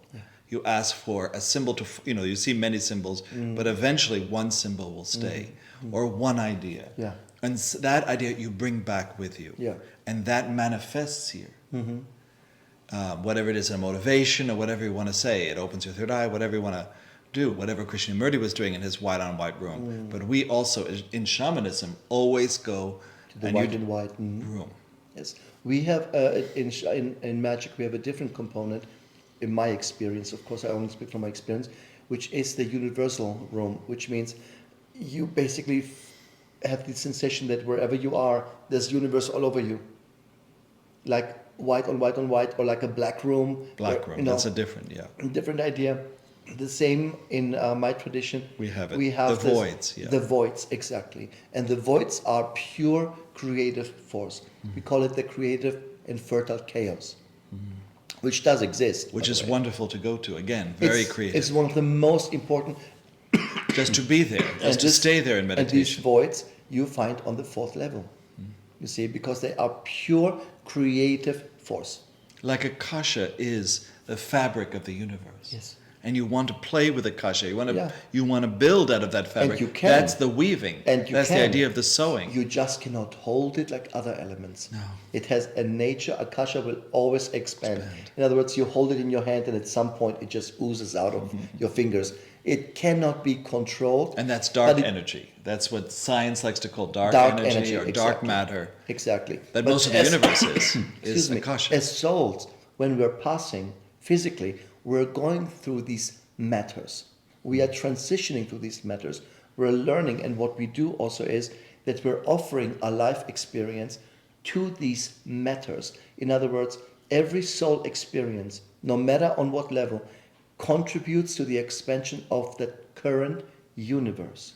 You ask for a symbol to, you see many symbols, but eventually one symbol will stay, or one idea. Yeah. And that idea you bring back with you. Yeah. And that manifests here. Whatever it is, a motivation or whatever you want to say, it opens your third eye, whatever you want to do, whatever Krishnamurti was doing in his white on white room. But we also, in shamanism, always go to the white and white room. Yes. We have, in magic, we have a different component, in my experience, of course I only speak from my experience, which is the universal room, which means you basically have the sensation that wherever you are, there's universe all over you. Like white on white on white, or like a black room. Black room, that's a different idea. The same in my tradition. We have it. We have the voids. Yeah. The voids, exactly. And the voids are pure creative force. We call it the creative and fertile chaos, which does exist. Which is wonderful to go to. Again, very creative. It's one of the most important. Just to be there, just to stay there in meditation. And these voids you find on the fourth level. You see, because they are pure creative force. Like Akasha is the fabric of the universe. Yes. and you want to play with akasha. You want to build out of that fabric. And you can. That's the weaving. And you That's can. the idea of the sewing. You just cannot hold it like other elements. No. It has a nature. Akasha will always expand. In other words, you hold it in your hand and at some point it just oozes out of your fingers. It cannot be controlled. And that's dark energy. That's what science likes to call dark energy or dark matter. Exactly. That most of the universe is akasha. As souls, when we're passing physically, we're going through these matters. We are transitioning through these matters. We're learning, and what we do also is that we're offering our life experience to these matters. In other words, every soul experience, no matter on what level, contributes to the expansion of the current universe.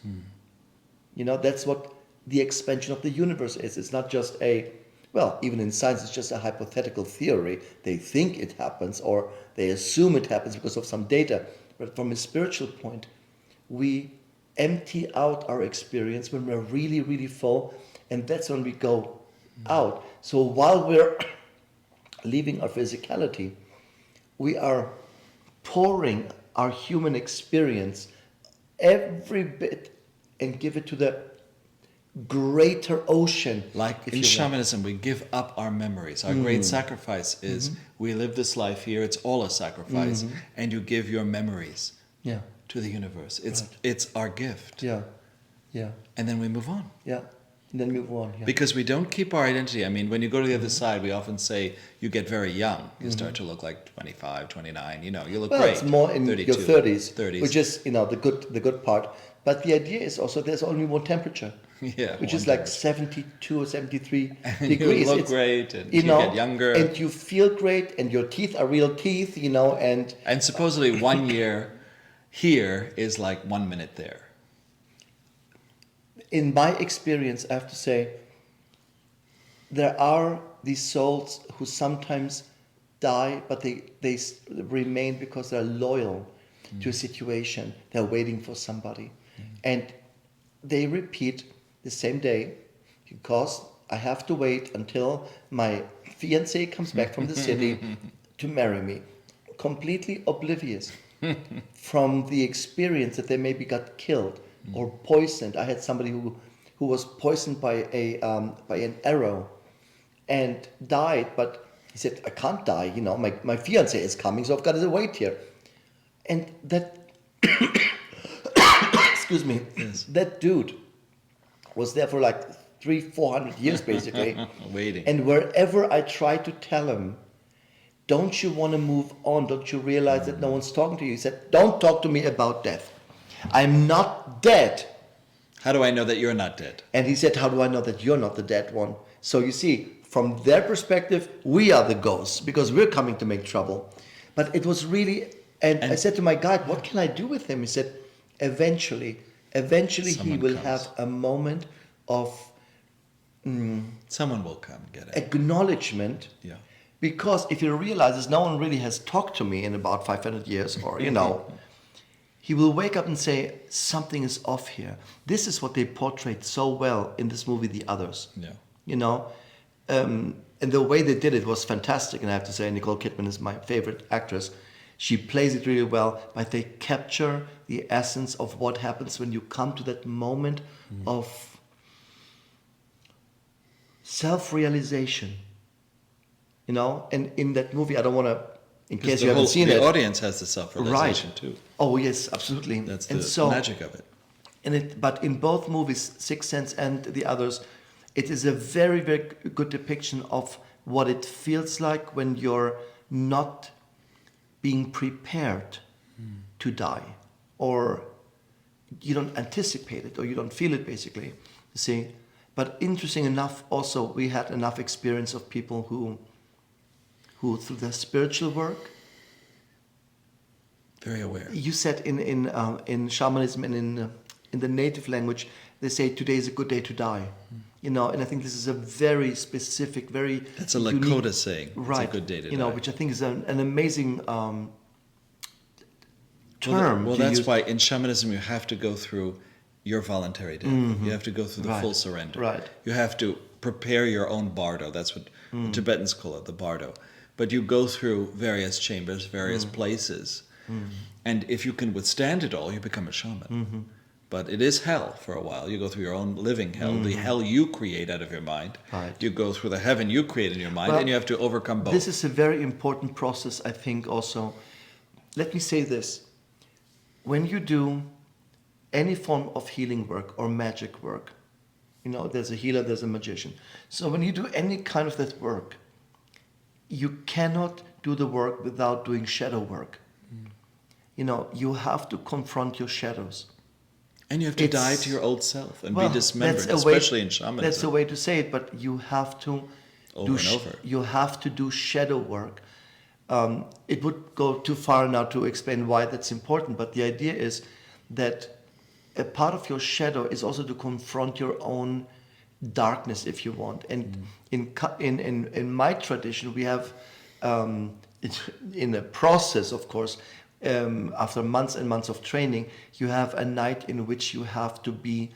That's what the expansion of the universe is. It's not just even in science, it's just a hypothetical theory. They think it happens or they assume it happens because of some data. But from a spiritual point, we empty out our experience when we're really, really full, and that's when we go out. So while we're leaving our physicality, we are pouring our human experience every bit and give it to the greater ocean. Like in shamanism, we give up our memories. Our great sacrifice is we live this life here. It's all a sacrifice, and you give your memories to the universe. It's our gift. Yeah. And then we move on. Yeah. And then move on. Yeah. Because we don't keep our identity. I mean, when you go to the other side, we often say you get very young. You start to look like 25, 29. You look great. It's more in 32, your 30s, 30s, which is the good part. But the idea is also there's only one temperature. Which is like 72 or 73 and degrees. You look great, and you get younger, and you feel great, and your teeth are real teeth, and supposedly 1 year here is like 1 minute there. In my experience, I have to say, there are these souls who sometimes die, but they remain because they're loyal to a situation. They're waiting for somebody, and they repeat the same day, because I have to wait until my fiancé comes back from the city to marry me. Completely oblivious from the experience that they maybe got killed or poisoned. I had somebody who was poisoned by an arrow and died, but he said, I can't die, my fiancé is coming, so I've got to wait here. And that, excuse me, that dude was there for like 300-400 years basically. Waiting. And wherever I tried to tell him, don't you want to move on? Don't you realize that no one's talking to you? He said, don't talk to me about death. I'm not dead. How do I know that you're not dead? And he said, how do I know that you're not the dead one? So you see, from their perspective, we are the ghosts because we're coming to make trouble. But it was really, and I said to my guide, what can I do with him? He said, eventually he will have a moment of someone will come get it. Acknowledgement. Yeah. Because if he realizes no one really has talked to me in about 500 years, or he will wake up and say, something is off here. This is what they portrayed so well in this movie, The Others. Yeah. And the way they did it was fantastic. And I have to say, Nicole Kidman is my favorite actress. She plays it really well, but they capture the essence of what happens when you come to that moment of self-realization. And in that movie, I don't want to, in case you haven't seen it. The audience has the self-realization too. Oh, yes, absolutely. That's the magic of it. But in both movies, Sixth Sense and The Others, it is a very, very good depiction of what it feels like when you're not being prepared to die, or you don't anticipate it, or you don't feel it, basically. You see, but interesting enough, also we had enough experience of people who through their spiritual work, very aware. You said in shamanism and in the native language, they say today is a good day to die. And I think this is a very specific, very That's a Lakota saying. Right. It's a good day to die. Which I think is an amazing term. Well, that's why in shamanism you have to go through your voluntary death. You have to go through the full surrender. Right. You have to prepare your own bardo. That's what the Tibetans call it, the bardo. But you go through various chambers, various places, And if you can withstand it all, you become a shaman. But it is hell for a while. You go through your own living hell, the hell you create out of your mind. Right. You go through the heaven you create in your mind, Well, and you have to overcome both. This is a very important process, I think, also. Let me say this. When you do any form of healing work or magic work, there's a healer, there's a magician. So when you do any kind of that work, you cannot do the work without doing shadow work. You have to confront your shadows. And you have to die to your old self and be dismembered, especially in shamanism. That's a way to say it, but you have to You have to do shadow work. It would go too far now to explain why that's important, but the idea is that a part of your shadow is also to confront your own darkness, if you want. And in my tradition, we have in a process, of course. After months and months of training, you have a night in which you have to be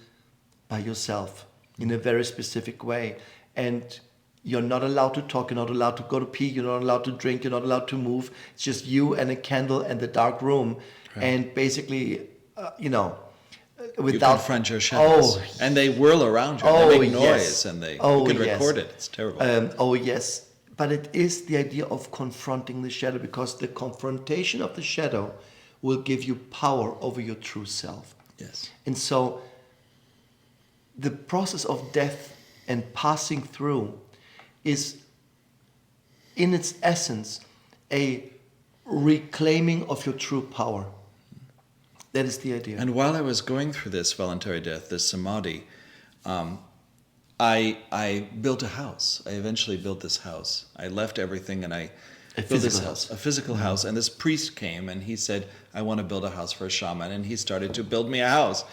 by yourself in a very specific way. And you're not allowed to talk, you're not allowed to go to pee, you're not allowed to drink, you're not allowed to move. It's just you and a candle and the dark room. Right. And basically, without... You confront your shadows. And they whirl around you. They make noise and you can record it. It's terrible. Yes. But it is the idea of confronting the shadow, because the confrontation of the shadow will give you power over your true self. Yes. And so the process of death and passing through is, in its essence, a reclaiming of your true power. That is the idea. And while I was going through this voluntary death, this samadhi, I built a house. I eventually built this house. I left everything and I built this house, a physical house. And this priest came and he said, I want to build a house for a shaman. And he started to build me a house,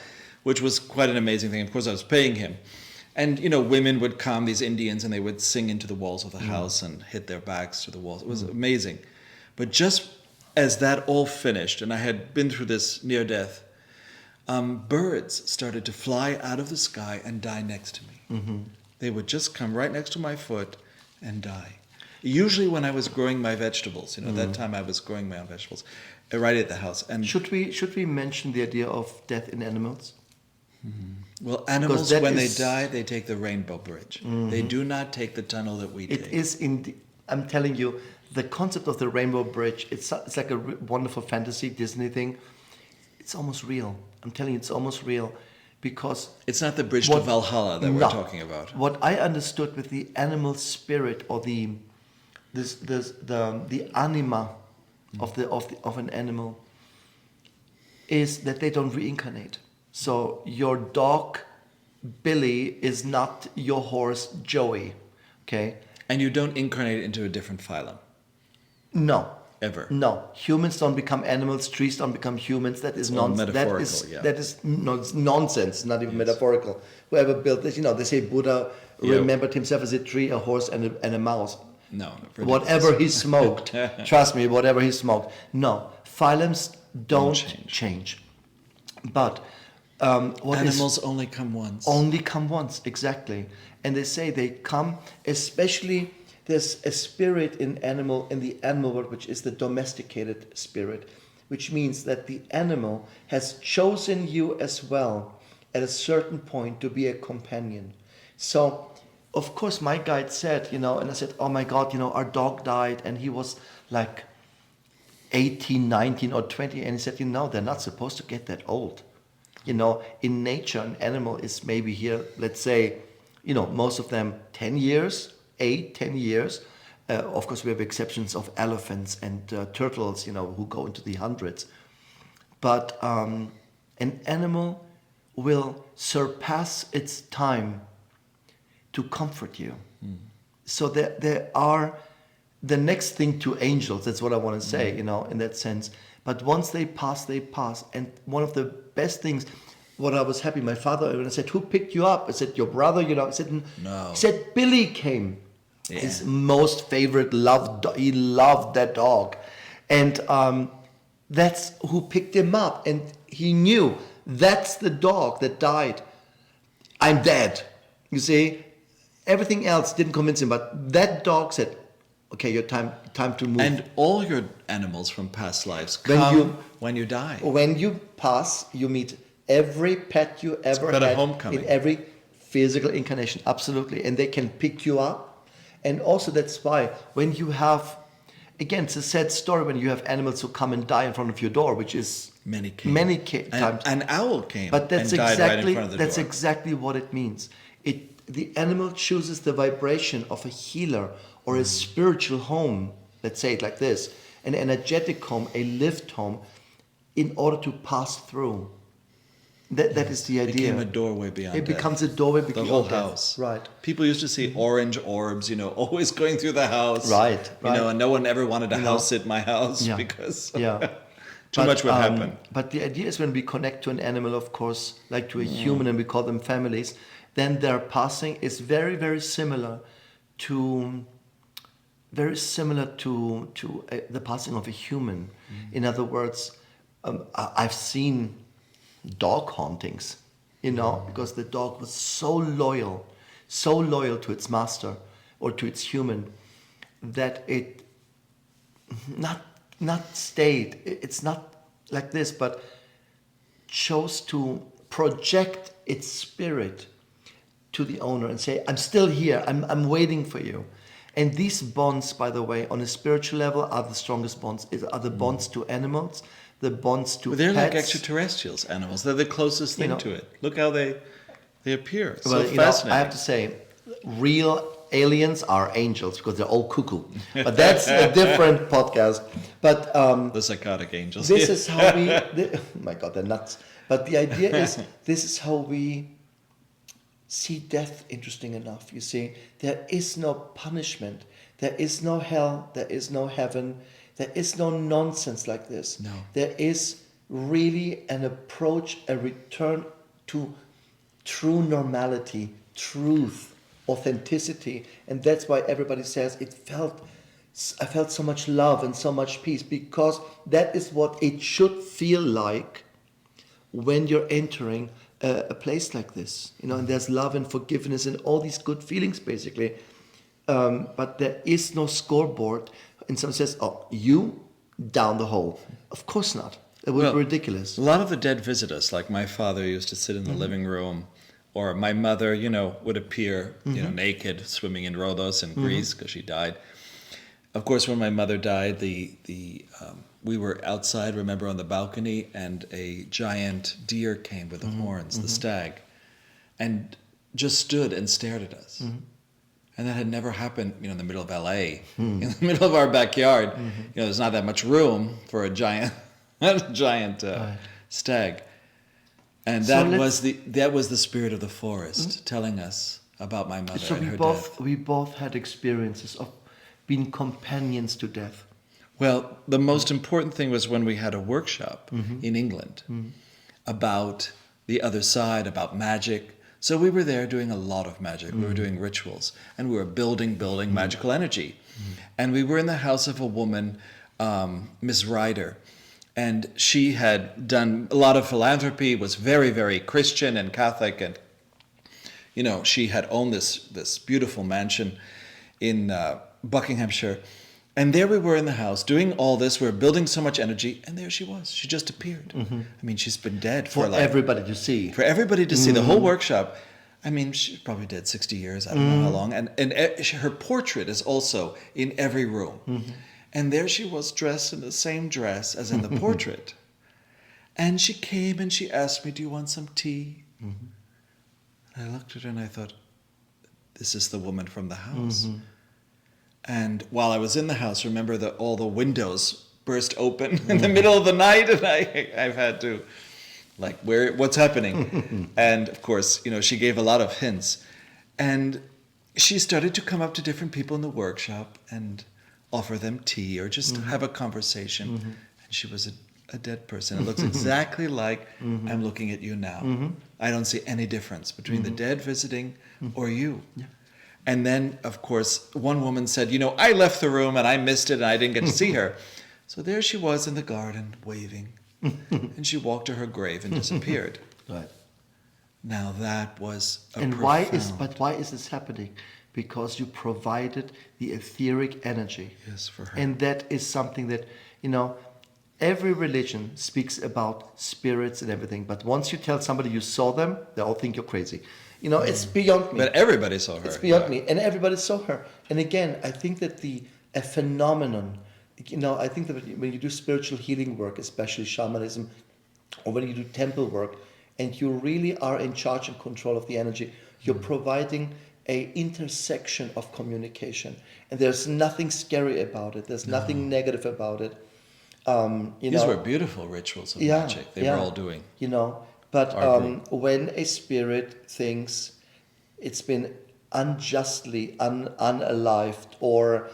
which was quite an amazing thing. Of course, I was paying him. And, women would come, these Indians, and they would sing into the walls of the house and hit their backs to the walls. It was amazing. But just as that all finished, and I had been through this near death, birds started to fly out of the sky and die next to me. They would just come right next to my foot and die. Usually when I was growing my vegetables, that time I was growing my own vegetables, right at the house. And should we mention the idea of death in animals? Well, animals, when they die, they take the rainbow bridge. They do not take the tunnel that we take. It is I'm telling you, the concept of the rainbow bridge, it's like a wonderful fantasy Disney thing. It's almost real. I'm telling you, it's almost real. Because it's not the bridge to Valhalla that we're talking about. What I understood with the animal spirit, or the anima of an animal, is that they don't reincarnate. So your dog Billy is not your horse Joey, okay? And you don't incarnate into a different phylum. No. Ever. No, humans don't become animals. Trees don't become humans. That is nonsense. That is nonsense. Not even metaphorical. Whoever built this, they say Buddha remembered himself as a tree, a horse, and a mouse. No. Whatever he smoked, trust me. Whatever he smoked. No, phylums don't change. But animals only come once. Only come once, exactly. And they say they come, especially. There's a spirit in the animal world, which is the domesticated spirit, which means that the animal has chosen you as well at a certain point to be a companion. So, of course, my guide said, and I said, oh my God, our dog died and he was like 18, 19 or 20. And he said, they're not supposed to get that old. In nature, an animal is maybe here, let's say, most of them 10 years. 8-10 years. Of course, we have exceptions of elephants and turtles, who go into the hundreds. But an animal will surpass its time to comfort you. So there are the next thing to angels. That's what I want to say, in that sense. But once they pass, they pass. And one of the best things, what I was happy, my father, when I said, who picked you up? I said, your brother, I said, no. He said, Billy came. Yeah. His most favorite he loved that dog. And that's who picked him up. And he knew that's the dog that died. I'm dead. You see, everything else didn't convince him. But that dog said, okay, your time to move. And all your animals from past lives come when you die. When you pass, you meet every pet you ever had a homecoming. in every physical incarnation. Absolutely. And they can pick you up. And also that's why when you have, again, it's a sad story when you have animals who come and die in front of your door, which is many times. An owl came but that's and died right in front of the door. That's exactly what it means. The animal chooses the vibration of a healer or a spiritual home, let's say it like this, an energetic home, a lift home, in order to pass through. That is the idea. It became a doorway beyond It death. becomes a doorway beyond the whole death. house. Right. People used to see orange orbs, always going through the house. Right. And no one ever wanted to house sit my house because too much would happen. But the idea is when we connect to an animal, of course, like to a human, and we call them families, then their passing is very, very similar to the passing of a human. In other words, I've seen dog hauntings, because the dog was so loyal to its master or to its human that it not stayed. It's not like this, but chose to project its spirit to the owner and say, I'm still here, I'm waiting for you. And these bonds, by the way, on a spiritual level are the strongest bonds. Are the bonds to animals, the bonds to they're pets. like extraterrestrials, animals. They're the closest thing to it. Look how they appear. Well, so fascinating. I have to say, real aliens are angels because they're all cuckoo. But that's a different podcast. But the psychotic angels. This is how we... oh my God, they're nuts. But the idea is, this is how we see death, interesting enough. You see, there is no punishment. There is no hell. There is no heaven. There is no nonsense like this. No. There is really an approach, a return to true normality, truth, authenticity. And that's why everybody says I felt so much love and so much peace, because that is what it should feel like when you're entering a place like this, and there's love and forgiveness and all these good feelings, basically. But there is no scoreboard. And someone says, "Oh, you down the hole." Of course not. It would be ridiculous. A lot of the dead visit us. Like my father used to sit in the living room, or my mother, would appear, naked, swimming in Rhodos in Greece because she died. Of course, when my mother died, we were outside, remember, on the balcony, and a giant deer came with the horns, the stag, and just stood and stared at us. And that had never happened, in the middle of LA, in the middle of our backyard. There's not that much room for a giant, stag. And that was the spirit of the forest telling us about my mother and her death. We both had experiences of being companions to death. Well, the most important thing was when we had a workshop in England about the other side, about magic. So we were there doing a lot of magic. We were doing rituals, and we were building magical energy. And we were in the house of a woman, Miss Ryder, and she had done a lot of philanthropy, was very, very Christian and Catholic, and she had owned this beautiful mansion in Buckinghamshire. And there we were in the house doing all this. We were building so much energy, and there she was. She just appeared. I mean, she's been dead for everybody to see. For everybody to see, the whole workshop. I mean, she's probably dead 60 years. I don't know how long. And her portrait is also in every room. And there she was, dressed in the same dress as in the portrait. And she came and she asked me, "Do you want some tea?" And I looked at her and I thought, this is the woman from the house. And while I was in the house, remember that all the windows burst open in the middle of the night, and I've had to, what's happening? And of course, she gave a lot of hints. And she started to come up to different people in the workshop and offer them tea or just have a conversation. And she was a dead person. It looks exactly like I'm looking at you now. I don't see any difference between the dead visiting or you. Yeah. And then, of course, one woman said, I left the room and I missed it and I didn't get to see her. So there she was in the garden waving. And she walked to her grave and disappeared. Right. Now that was why is this happening? because you provided the etheric energy. Yes, for her. And that is something that, every religion speaks about spirits and everything. But once you tell somebody you saw them, they all think you're crazy. It's beyond me. But everybody saw her. It's beyond me. And everybody saw her. And again, I think that a phenomenon, I think that when you do spiritual healing work, especially shamanism, or when you do temple work, and you really are in charge and control of the energy, you're providing a intersection of communication. And there's nothing scary about it. There's nothing negative about it. These were beautiful rituals of magic they were all doing. But when a spirit thinks it's been unjustly unalived or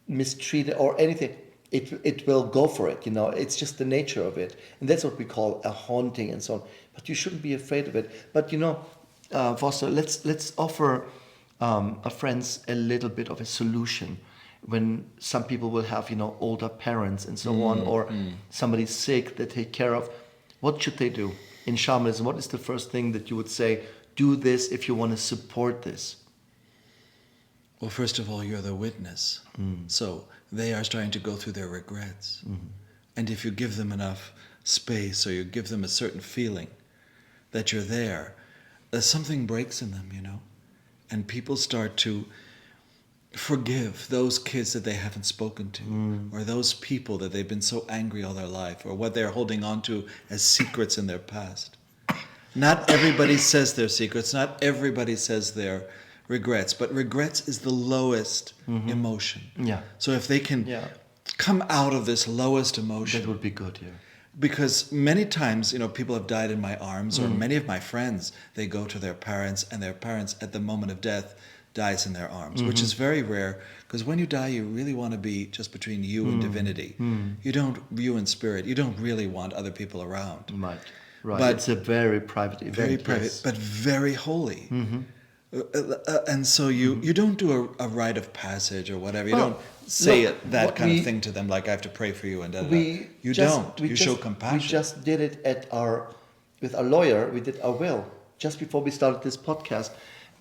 mistreated or anything, it will go for it. It's just the nature of it, and that's what we call a haunting and so on. But you shouldn't be afraid of it. But Foster, let's offer our friends a little bit of a solution. When some people will have, older parents and so on, or somebody's sick they take care of, what should they do in shamanism? What is the first thing that you would say? Do this if you want to support this. Well, first of all, you're the witness. So they are starting to go through their regrets. And if you give them enough space, or you give them a certain feeling that you're there, something breaks in them, and people start to forgive those kids that they haven't spoken to, or those people that they've been so angry all their life, or what they're holding on to as secrets in their past. Not everybody says their secrets, not everybody says their regrets, but regrets is the lowest emotion. Yeah. So if they can come out of this lowest emotion, that would be good, Because many times, people have died in my arms, or many of my friends, they go to their parents, and their parents at the moment of death dies in their arms, which is very rare, because when you die, you really want to be just between you and divinity. You and spirit, you don't really want other people around. Right. But it's a very private event. Very private, but very holy. And so you don't do a rite of passage or whatever. You don't say that kind of thing to them, like I have to pray for you and da da da. You show compassion. We just did it with our lawyer. We did our will just before we started this podcast,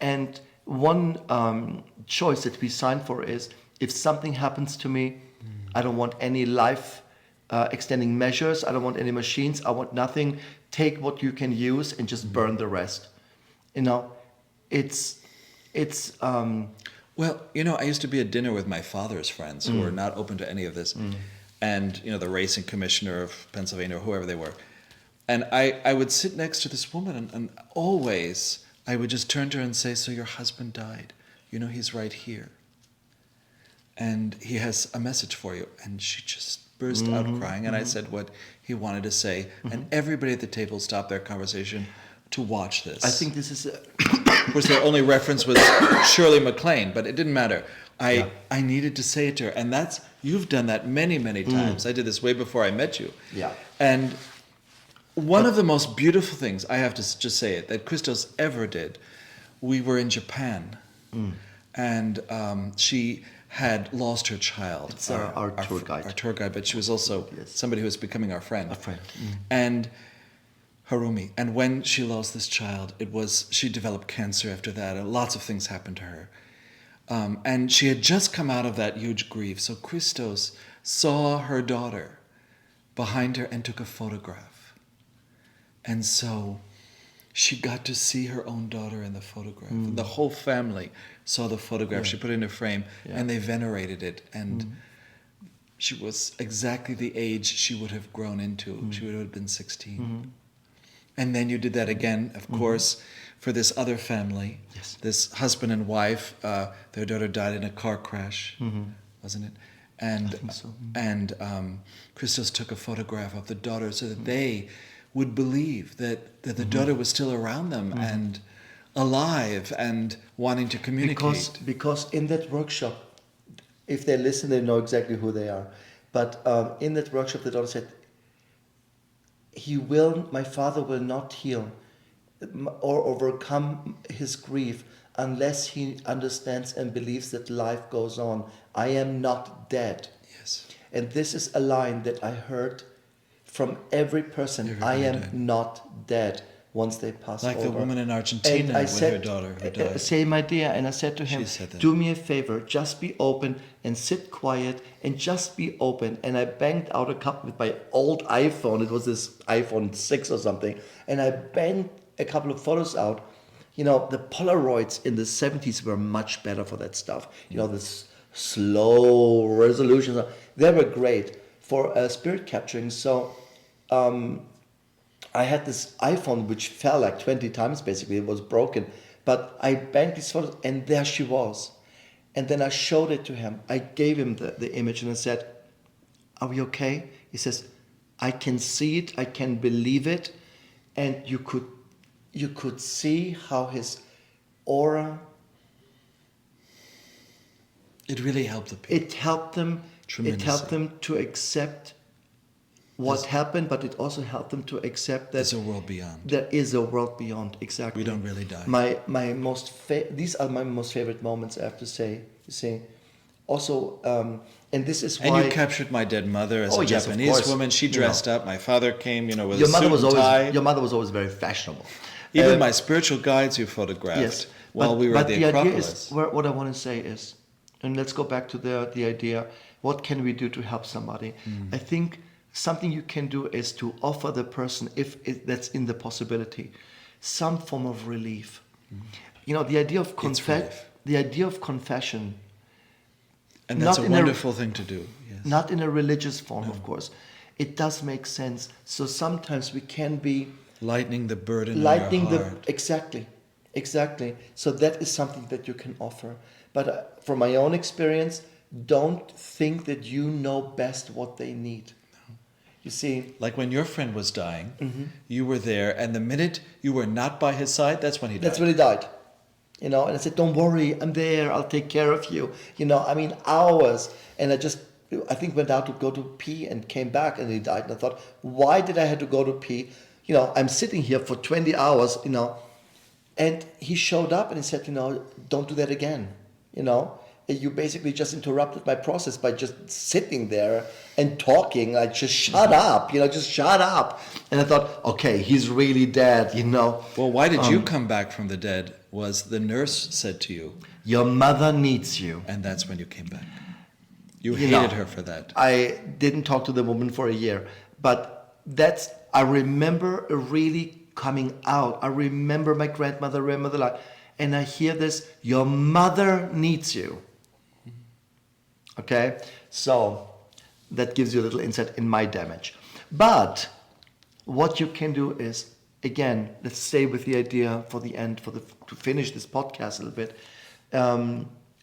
and one choice that we signed for is, if something happens to me, I don't want any life extending measures. I don't want any machines. I want nothing. Take what you can use and just burn the rest. It's. Well, I used to be at dinner with my father's friends who were not open to any of this, and the racing commissioner of Pennsylvania or whoever they were, and I would sit next to this woman, and always I would just turn to her and say, "So your husband died? He's right here, and he has a message for you." And she just burst out crying, and I said what he wanted to say, and everybody at the table stopped their conversation to watch this. I think this is. Of course, their only reference was Shirley MacLaine, but it didn't matter. I needed to say it to her, and you've done that many, many times. I did this way before I met you. Yeah. And one of the most beautiful things, I have to just say it, that Christos ever did, we were in Japan, and she had lost her child. It's our tour guide. Our tour guide, but she was also somebody who was becoming our friend. A friend. And Harumi. And when she lost this child, she developed cancer after that, and lots of things happened to her. And she had just come out of that huge grief. So Christos saw her daughter behind her and took a photograph. And so she got to see her own daughter in the photograph. The whole family saw the photograph. She put it in a frame, and they venerated it. And she was exactly the age she would have grown into. She would have been 16. And then you did that again, of course, for this other family. Yes. This husband and wife, their daughter died in a car crash, wasn't it? And I think so. And Christos took a photograph of the daughter so that they would believe that the daughter was still around them and alive and wanting to communicate. Because in that workshop, if they listen, they know exactly who they are. But in that workshop, the daughter said, my father will not heal or overcome his grief unless he understands and believes that life goes on. I am not dead. Yes. And this is a line that I heard from every person. I am not dead. once they pass Like over. the woman in Argentina with her daughter who died. Same idea. And I said to him, do me a favor, just be open and sit quiet and just be open. And I banged out a couple with my old iPhone. It was this iPhone 6 or something. And I banged a couple of photos out. You know, the Polaroids in the 70s were much better for that stuff. You know, this slow resolutions. They were great for spirit capturing. So I had this iPhone which fell like 20 times basically. It was broken. But I banged these photos and there she was. And then I showed it to him. I gave him the image and I said, are we okay? He says, I can see it. I can believe it. And you could see how his aura. It really helped the people. It helped them. It helped them to accept what happened, but it also helped them to accept that there's a world beyond. There is a world beyond. Exactly. We don't really die. These are my most favorite moments. I have to say. You see, also, and this is why. And you captured my dead mother as a Japanese woman. She dressed up. My father came, with a suit and tie. Your mother was always very fashionable. Even my spiritual guides you photographed while we were at the Acropolis. Idea is, what I want to say is, and let's go back to the idea, what can we do to help somebody? I think something you can do is to offer the person, if that's in the possibility, some form of relief. You know, the idea of confession. And that's a wonderful thing to do. Yes. Not in a religious form, of course. It does make sense. So sometimes we can be lightening the burden on your heart. Exactly. So that is something that you can offer. But from my own experience, don't think that you know best what they need. No. You see, like when your friend was dying, you were there, and the minute you were not by his side, that's when he died. That's when he died. You know, and I said, don't worry, I'm there, I'll take care of you. You know, I mean, hours. And I think went out to go to pee and came back and he died. And I thought, why did I have to go to pee? You know, I'm sitting here for 20 hours, you know. And he showed up and he said, don't do that again. You know, you basically just interrupted my process by just sitting there and talking. Like, just shut up, just shut up. And I thought, okay, he's really dead, Well, why did you come back from the dead? Was the nurse said to you, your mother needs you. And that's when you came back. You hated her for that. I didn't talk to the woman for a year. But I remember really coming out. I remember my grandmother, and I hear this, your mother needs you. Okay? So that gives you a little insight in my damage. But what you can do is, again, let's stay with the idea for the end, to finish this podcast a little bit.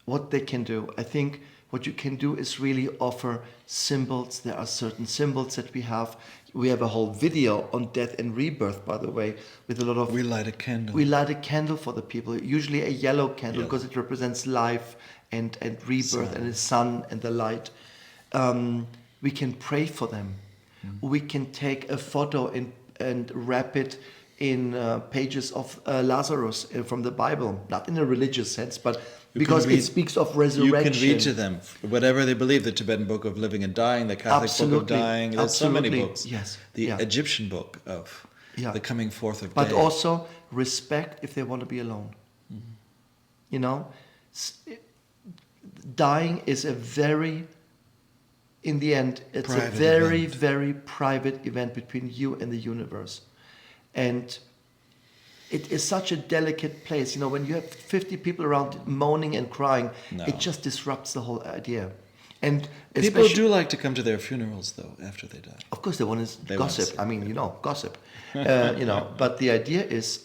What they can do, I think what you can do is really offer symbols. There are certain symbols that we have. We have a whole video on death and rebirth, by the way, with a lot of... We light a candle. We light a candle for the people, usually a yellow candle, because it represents life and rebirth and the sun and the light. We can pray for them. We can take a photo and wrap it in pages of Lazarus from the Bible, not in a religious sense, but because it speaks of resurrection. You can read to them whatever they believe. The Tibetan Book of Living and Dying, the Catholic Book of Dying. There's so many books. Yes. The Egyptian book of the coming forth of day. But also respect if they want to be alone. Dying is in the end, it's a very, very private event between you and the universe. And it is such a delicate place. When you have 50 people around moaning and crying, it just disrupts the whole idea. And people do like to come to their funerals, though, after they die. Of course, they want to gossip. Gossip. But the idea is,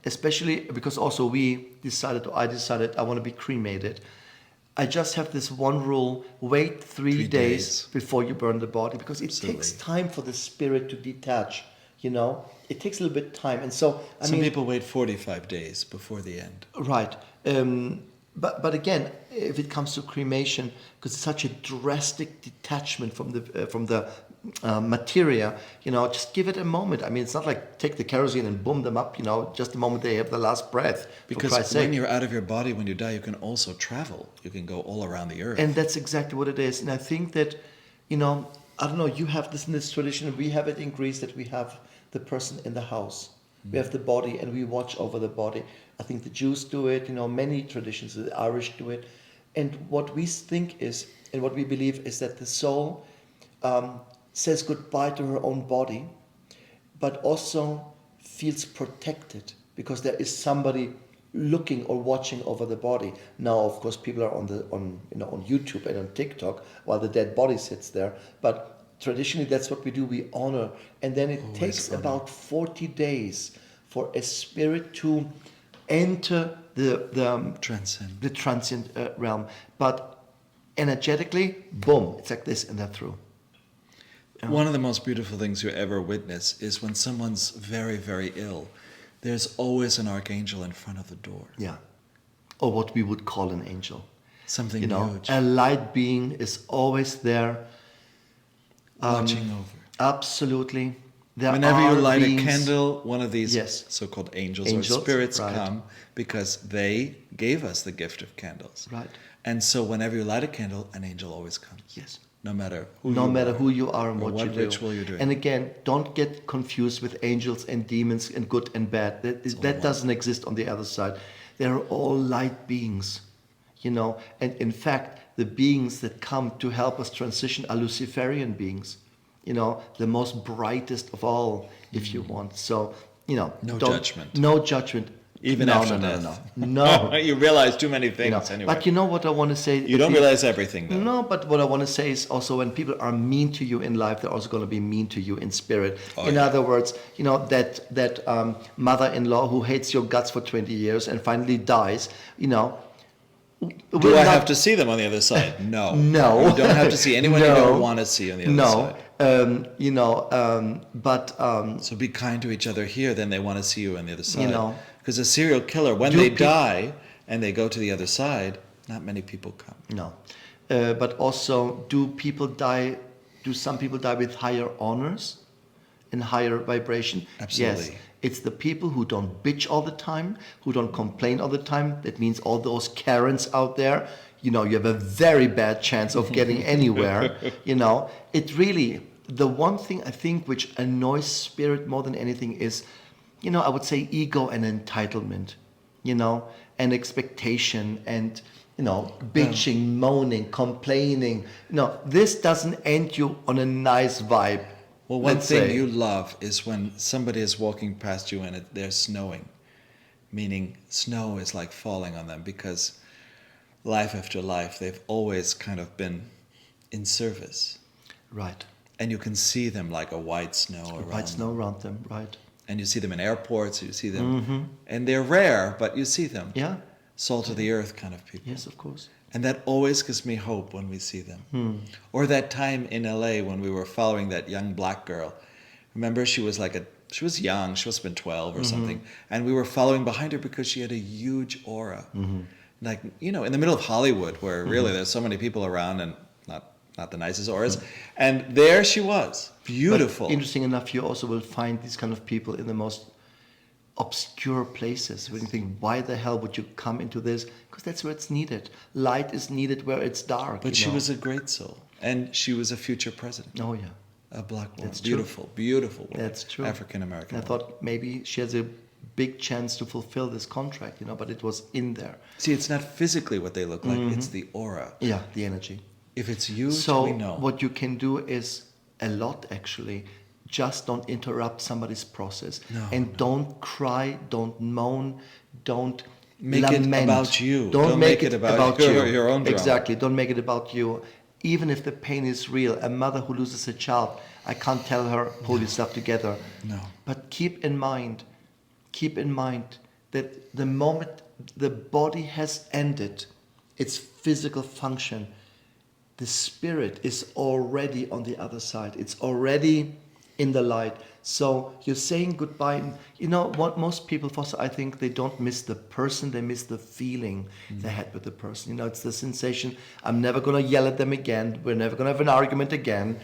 especially because also I decided I want to be cremated. I just have this one rule: wait 3 days before you burn the body, because it takes time for the spirit to detach. It takes a little bit of time, and so some people wait 45 days before the end. Right, but again, if it comes to cremation, because it's such a drastic detachment from the materia, just give it a moment. It's not like take the kerosene and boom them up. Just the moment they have the last breath. Because when you're out of your body, when you die, you can also travel. You can go all around the earth. And that's exactly what it is. And I think that, I don't know, you have this in this tradition, and we have it in Greece, that we have the person in the house. We have the body and we watch over the body. I think the Jews do it, many traditions, the Irish do it. And what we think is, and what we believe is that the soul says goodbye to her own body, but also feels protected because there is somebody looking or watching over the body. Now, of course, people are on YouTube and on TikTok while the dead body sits there. But traditionally, that's what we do. We honor, and then it takes about 40 days for a spirit to enter the transient realm. But energetically, boom, it's like this, and they're through. One of the most beautiful things you ever witness is when someone's very, very ill. There's always an archangel in front of the door. Yeah. Or what we would call an angel. Something huge. A light being is always there. Watching over. Absolutely. Whenever you light a candle, one of these so-called angels or spirits right. come because they gave us the gift of candles. Right. And so whenever you light a candle, an angel always comes. Yes. No matter who you are and what you do. Ritual you're doing. And again, don't get confused with angels and demons and good and bad. That doesn't exist on the other side. They're all light beings, And in fact, the beings that come to help us transition are Luciferian beings, the most brightest of all, if you want. So, no judgment. No judgment. Even after death. No. You realize too many things anyway. But what I want to say... You don't realize everything, though. No, but what I want to say is also when people are mean to you in life, they're also going to be mean to you in spirit. In other words, that mother-in-law who hates your guts for 20 years and finally dies, Do I have to see them on the other side? No. No. You don't have to see anyone you don't want to see on the other side. So be kind to each other here, then they want to see you on the other side. Because a serial killer, when they die and they go to the other side, not many people come. No. But also, do some people die with higher honors and higher vibration? Absolutely. Yes. It's the people who don't bitch all the time, who don't complain all the time. That means all those Karens out there, you have a very bad chance of getting anywhere. It really, the one thing I think which annoys spirit more than anything is, I would say ego and entitlement, and expectation and, bitching, moaning, complaining. This doesn't end you on a nice vibe. Well, one thing you love is when somebody is walking past you and they're snowing, meaning snow is like falling on them because life after life, they've always kind of been in service. Right. And you can see them like a white snow around them, right. And you see them in airports, you see them, and they're rare, but you see them. Yeah. Salt of the earth kind of people. Yes, of course. And that always gives me hope when we see them. Or that time in LA when we were following that young black girl. Remember, she was young, she must have been 12 or something. And we were following behind her because she had a huge aura. Like, in the middle of Hollywood where really there's so many people around and not the nicest auras. And there she was, beautiful. But interesting enough, you also will find these kind of people in the most obscure places when you think, why the hell would you come into this? Because that's where it's needed. Light is needed where it's dark. But she was a great soul, and she was a future president. Oh yeah, a black woman. That's beautiful, beautiful woman. That's true. African American. I thought maybe she has a big chance to fulfill this contract, but it was in there. See, it's not physically what they look like; it's the aura. Yeah, the energy. If it's huge, so we know. What you can do is a lot actually. Just don't interrupt somebody's process. Don't cry, don't moan, don't make lament. it about you. Don't make it about your own drama. Exactly. Don't make it about you. Even if the pain is real, a mother who loses a child, I can't tell her, pull yourself together. No. But keep in mind that the moment the body has ended its physical function, the spirit is already on the other side. It's already in the light. So you're saying goodbye. What most people foster, I think they don't miss the person, they miss the feeling they had with the person. It's the sensation, I'm never going to yell at them again. We're never going to have an argument again.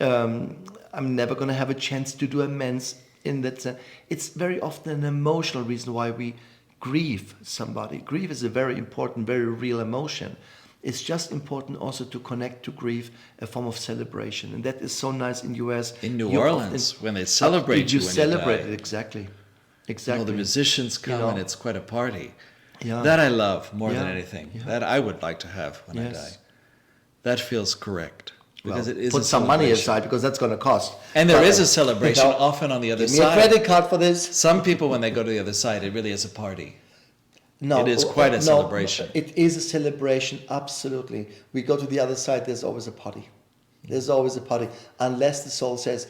I'm never going to have a chance to do amends in that sense. It's very often an emotional reason why we grieve somebody. Grief is a very important, very real emotion. It's just important also to connect to grief, a form of celebration. And that is so nice in US. In New Orleans, when they celebrate you when celebrate you die. it, exactly. You know, the musicians come and it's quite a party. Yeah. That I love more than Yeah. anything. Yeah. That I would like to have when I die. That feels correct. Because it is put some money aside because that's going to cost. And there is a celebration often on the other give side. Me a credit card for this. Some people, when they go to the other side, it really is a party. No, it is quite a celebration. It is a celebration, absolutely. We go to the other side, there's always a party. There's always a party. Unless the soul says,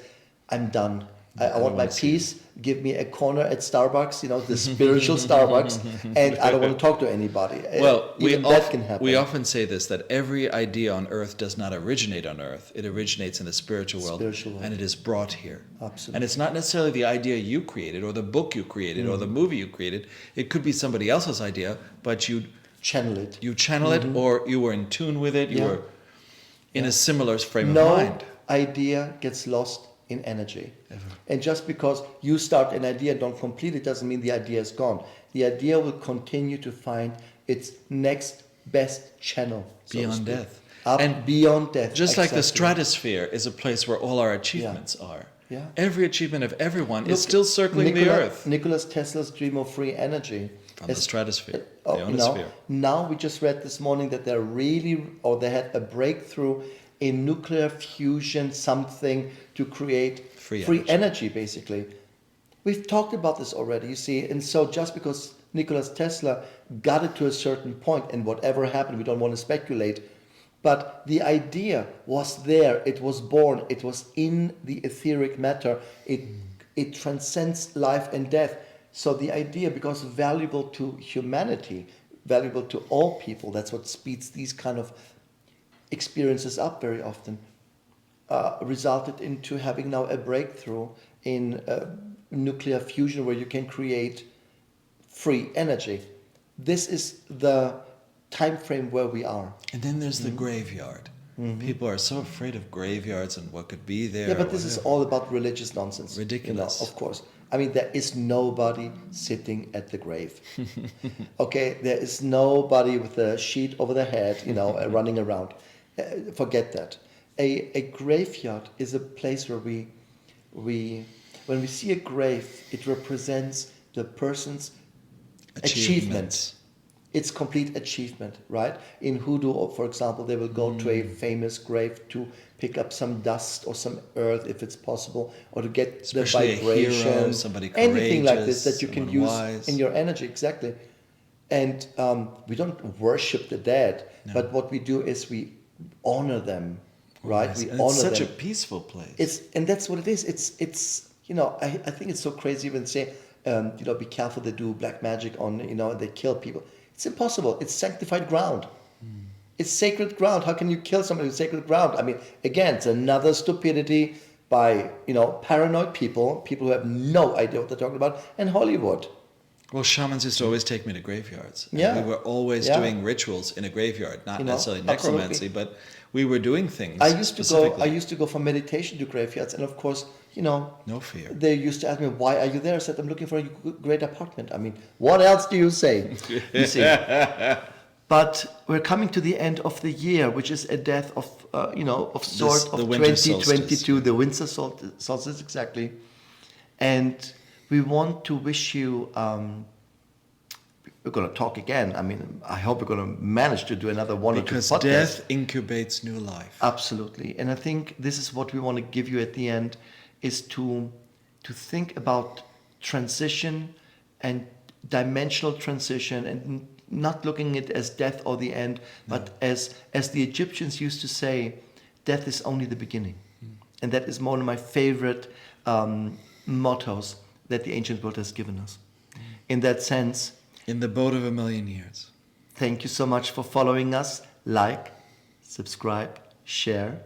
I'm done. I want my peace. Give me a corner at Starbucks, you know, the spiritual Starbucks, and I don't want to talk to anybody. Well, that can happen. We often say this, that every idea on earth does not originate on earth. It originates in the spiritual world, and it is brought here. Absolutely. And it's not necessarily the idea you created, or the book you created, or the movie you created. It could be somebody else's idea, but you channel it. You channel it, or you were in tune with it. You were in a similar frame of mind. No idea gets lost in energy. Ever. And just because you start an idea and don't complete it doesn't mean the idea is gone. The idea will continue to find its next best channel. Beyond death. And beyond death. Just like the stratosphere is a place where all our achievements are. Yeah. Every achievement of everyone is still circling the earth. Nikola Tesla's dream of free energy. From the stratosphere, the ionosphere. Now we just read this morning that they had a breakthrough in nuclear fusion, something to create free energy, basically. We've talked about this already, you see, and so just because Nikola Tesla got it to a certain point, and whatever happened, we don't want to speculate, but the idea was there, it was born, it was in the etheric matter, it transcends life and death. So the idea, because valuable to humanity, valuable to all people, that's what speeds these kind of experiences up very often, resulted into having now a breakthrough in nuclear fusion where you can create free energy. This is the time frame where we are. And then there's the graveyard. People are so afraid of graveyards and what could be there. Yeah, but this is all about religious nonsense. Ridiculous. You know, of course. I mean, there is nobody sitting at the grave. Okay, there is nobody with a sheet over their head, you know, running around. Forget that. A graveyard is a place where when we see a grave, it represents the person's achievement. It's complete achievement, right? In Hoodoo, for example, they will go to a famous grave to pick up some dust or some earth, if it's possible, or to get especially the vibration, a hero, somebody anything like this that you can use wise. in your energy, exactly. And we don't worship the dead, but what we do is we honor them, right? Yes. We and honor it's such them. a peaceful place. And that's what it is. It's you know, I think it's so crazy when they say, you know, be careful, they do black magic on, you know, they kill people. It's impossible. It's sanctified ground. It's sacred ground. How can you kill somebody with sacred ground? I mean, again, it's another stupidity by, you know, paranoid people who have no idea what they're talking about, and Hollywood. Well, shamans used to always take me to graveyards. And Yeah. we were always doing rituals in a graveyard, not necessarily necromancy, absolutely. but we were doing things. I used to go for meditation to graveyards, and of course, you know, no fear. They used to ask me, "Why are you there?" I said, "I'm looking for a great apartment." I mean, what else do you say? You see. But we're coming to the end of the year, which is a death of, you know, of sort of 2022, the winter solstice, exactly. And we want to wish you. We're going to talk again. I mean, I hope we're going to manage to do another one or two podcasts. Because death incubates new life. Absolutely. And I think this is what we want to give you at the end, is to think about transition and dimensional transition, and not looking at it as death or the end, but as the Egyptians used to say, death is only the beginning. And that is one of my favorite mottos that the ancient world has given us. In that sense, in the boat of a million years. Thank you so much for following us. Like, subscribe, share.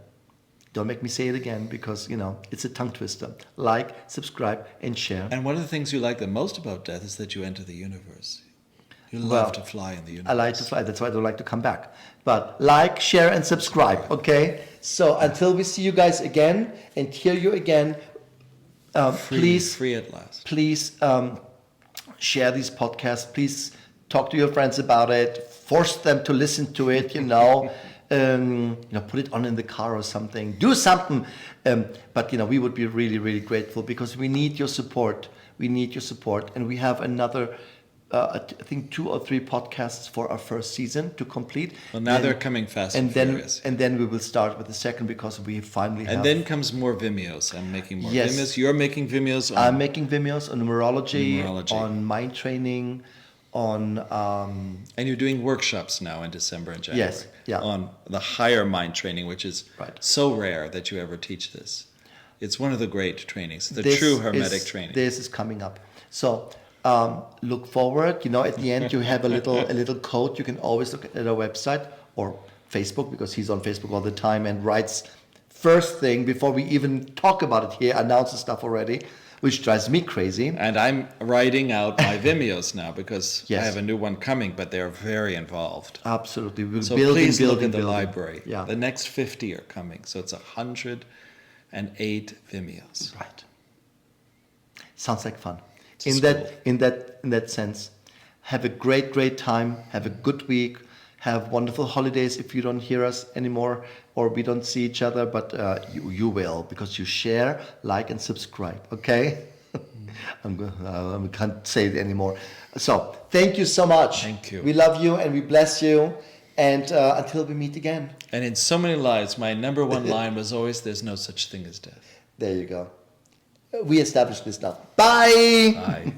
Don't make me say it again because, you know, it's a tongue twister. Like, subscribe, and share. And one of the things you like the most about death is that you enter the universe. You love to fly in the universe. I like to fly. That's why I don't like to come back. But like, share, and subscribe, okay? So until we see you guys again and hear you again, please... Free at last. Please share these podcasts. Please talk to your friends about it, force them to listen to it, put it on in the car or something, do something. But we would be really, really grateful because we need your support. And we have another, I think 2 or 3 podcasts for our first season to complete. Well, now they're coming fast and furious. And then we will start with the second because we finally have... And then comes more Vimeos. I'm making more Vimeos. You're making Vimeos. I'm making Vimeos on numerology, on mind training, on... And you're doing workshops now in December and January. Yes, yeah. On the higher mind training, which is so rare that you ever teach this. It's one of the great trainings, the true Hermetic training. This is coming up. So look forward. At the end you have a little code. You can always look at our website or Facebook because he's on Facebook all the time and writes first thing before we even talk about it here, announces stuff already, which drives me crazy. And I'm writing out my Vimeos now because I have a new one coming, but they're very involved. Absolutely. So please look in the library. Yeah. The next 50 are coming. So it's 108 Vimeos. Right. Sounds like fun. In that sense, have a great time. Have a good week. Have wonderful holidays if you don't hear us anymore or we don't see each other, but you will because you share, like, and subscribe. Okay? I can't say it anymore. So thank you so much. Thank you. We love you and we bless you. And until we meet again. And in so many lives, my number one line was always, there's no such thing as death. There you go. We established this now. Bye. Bye.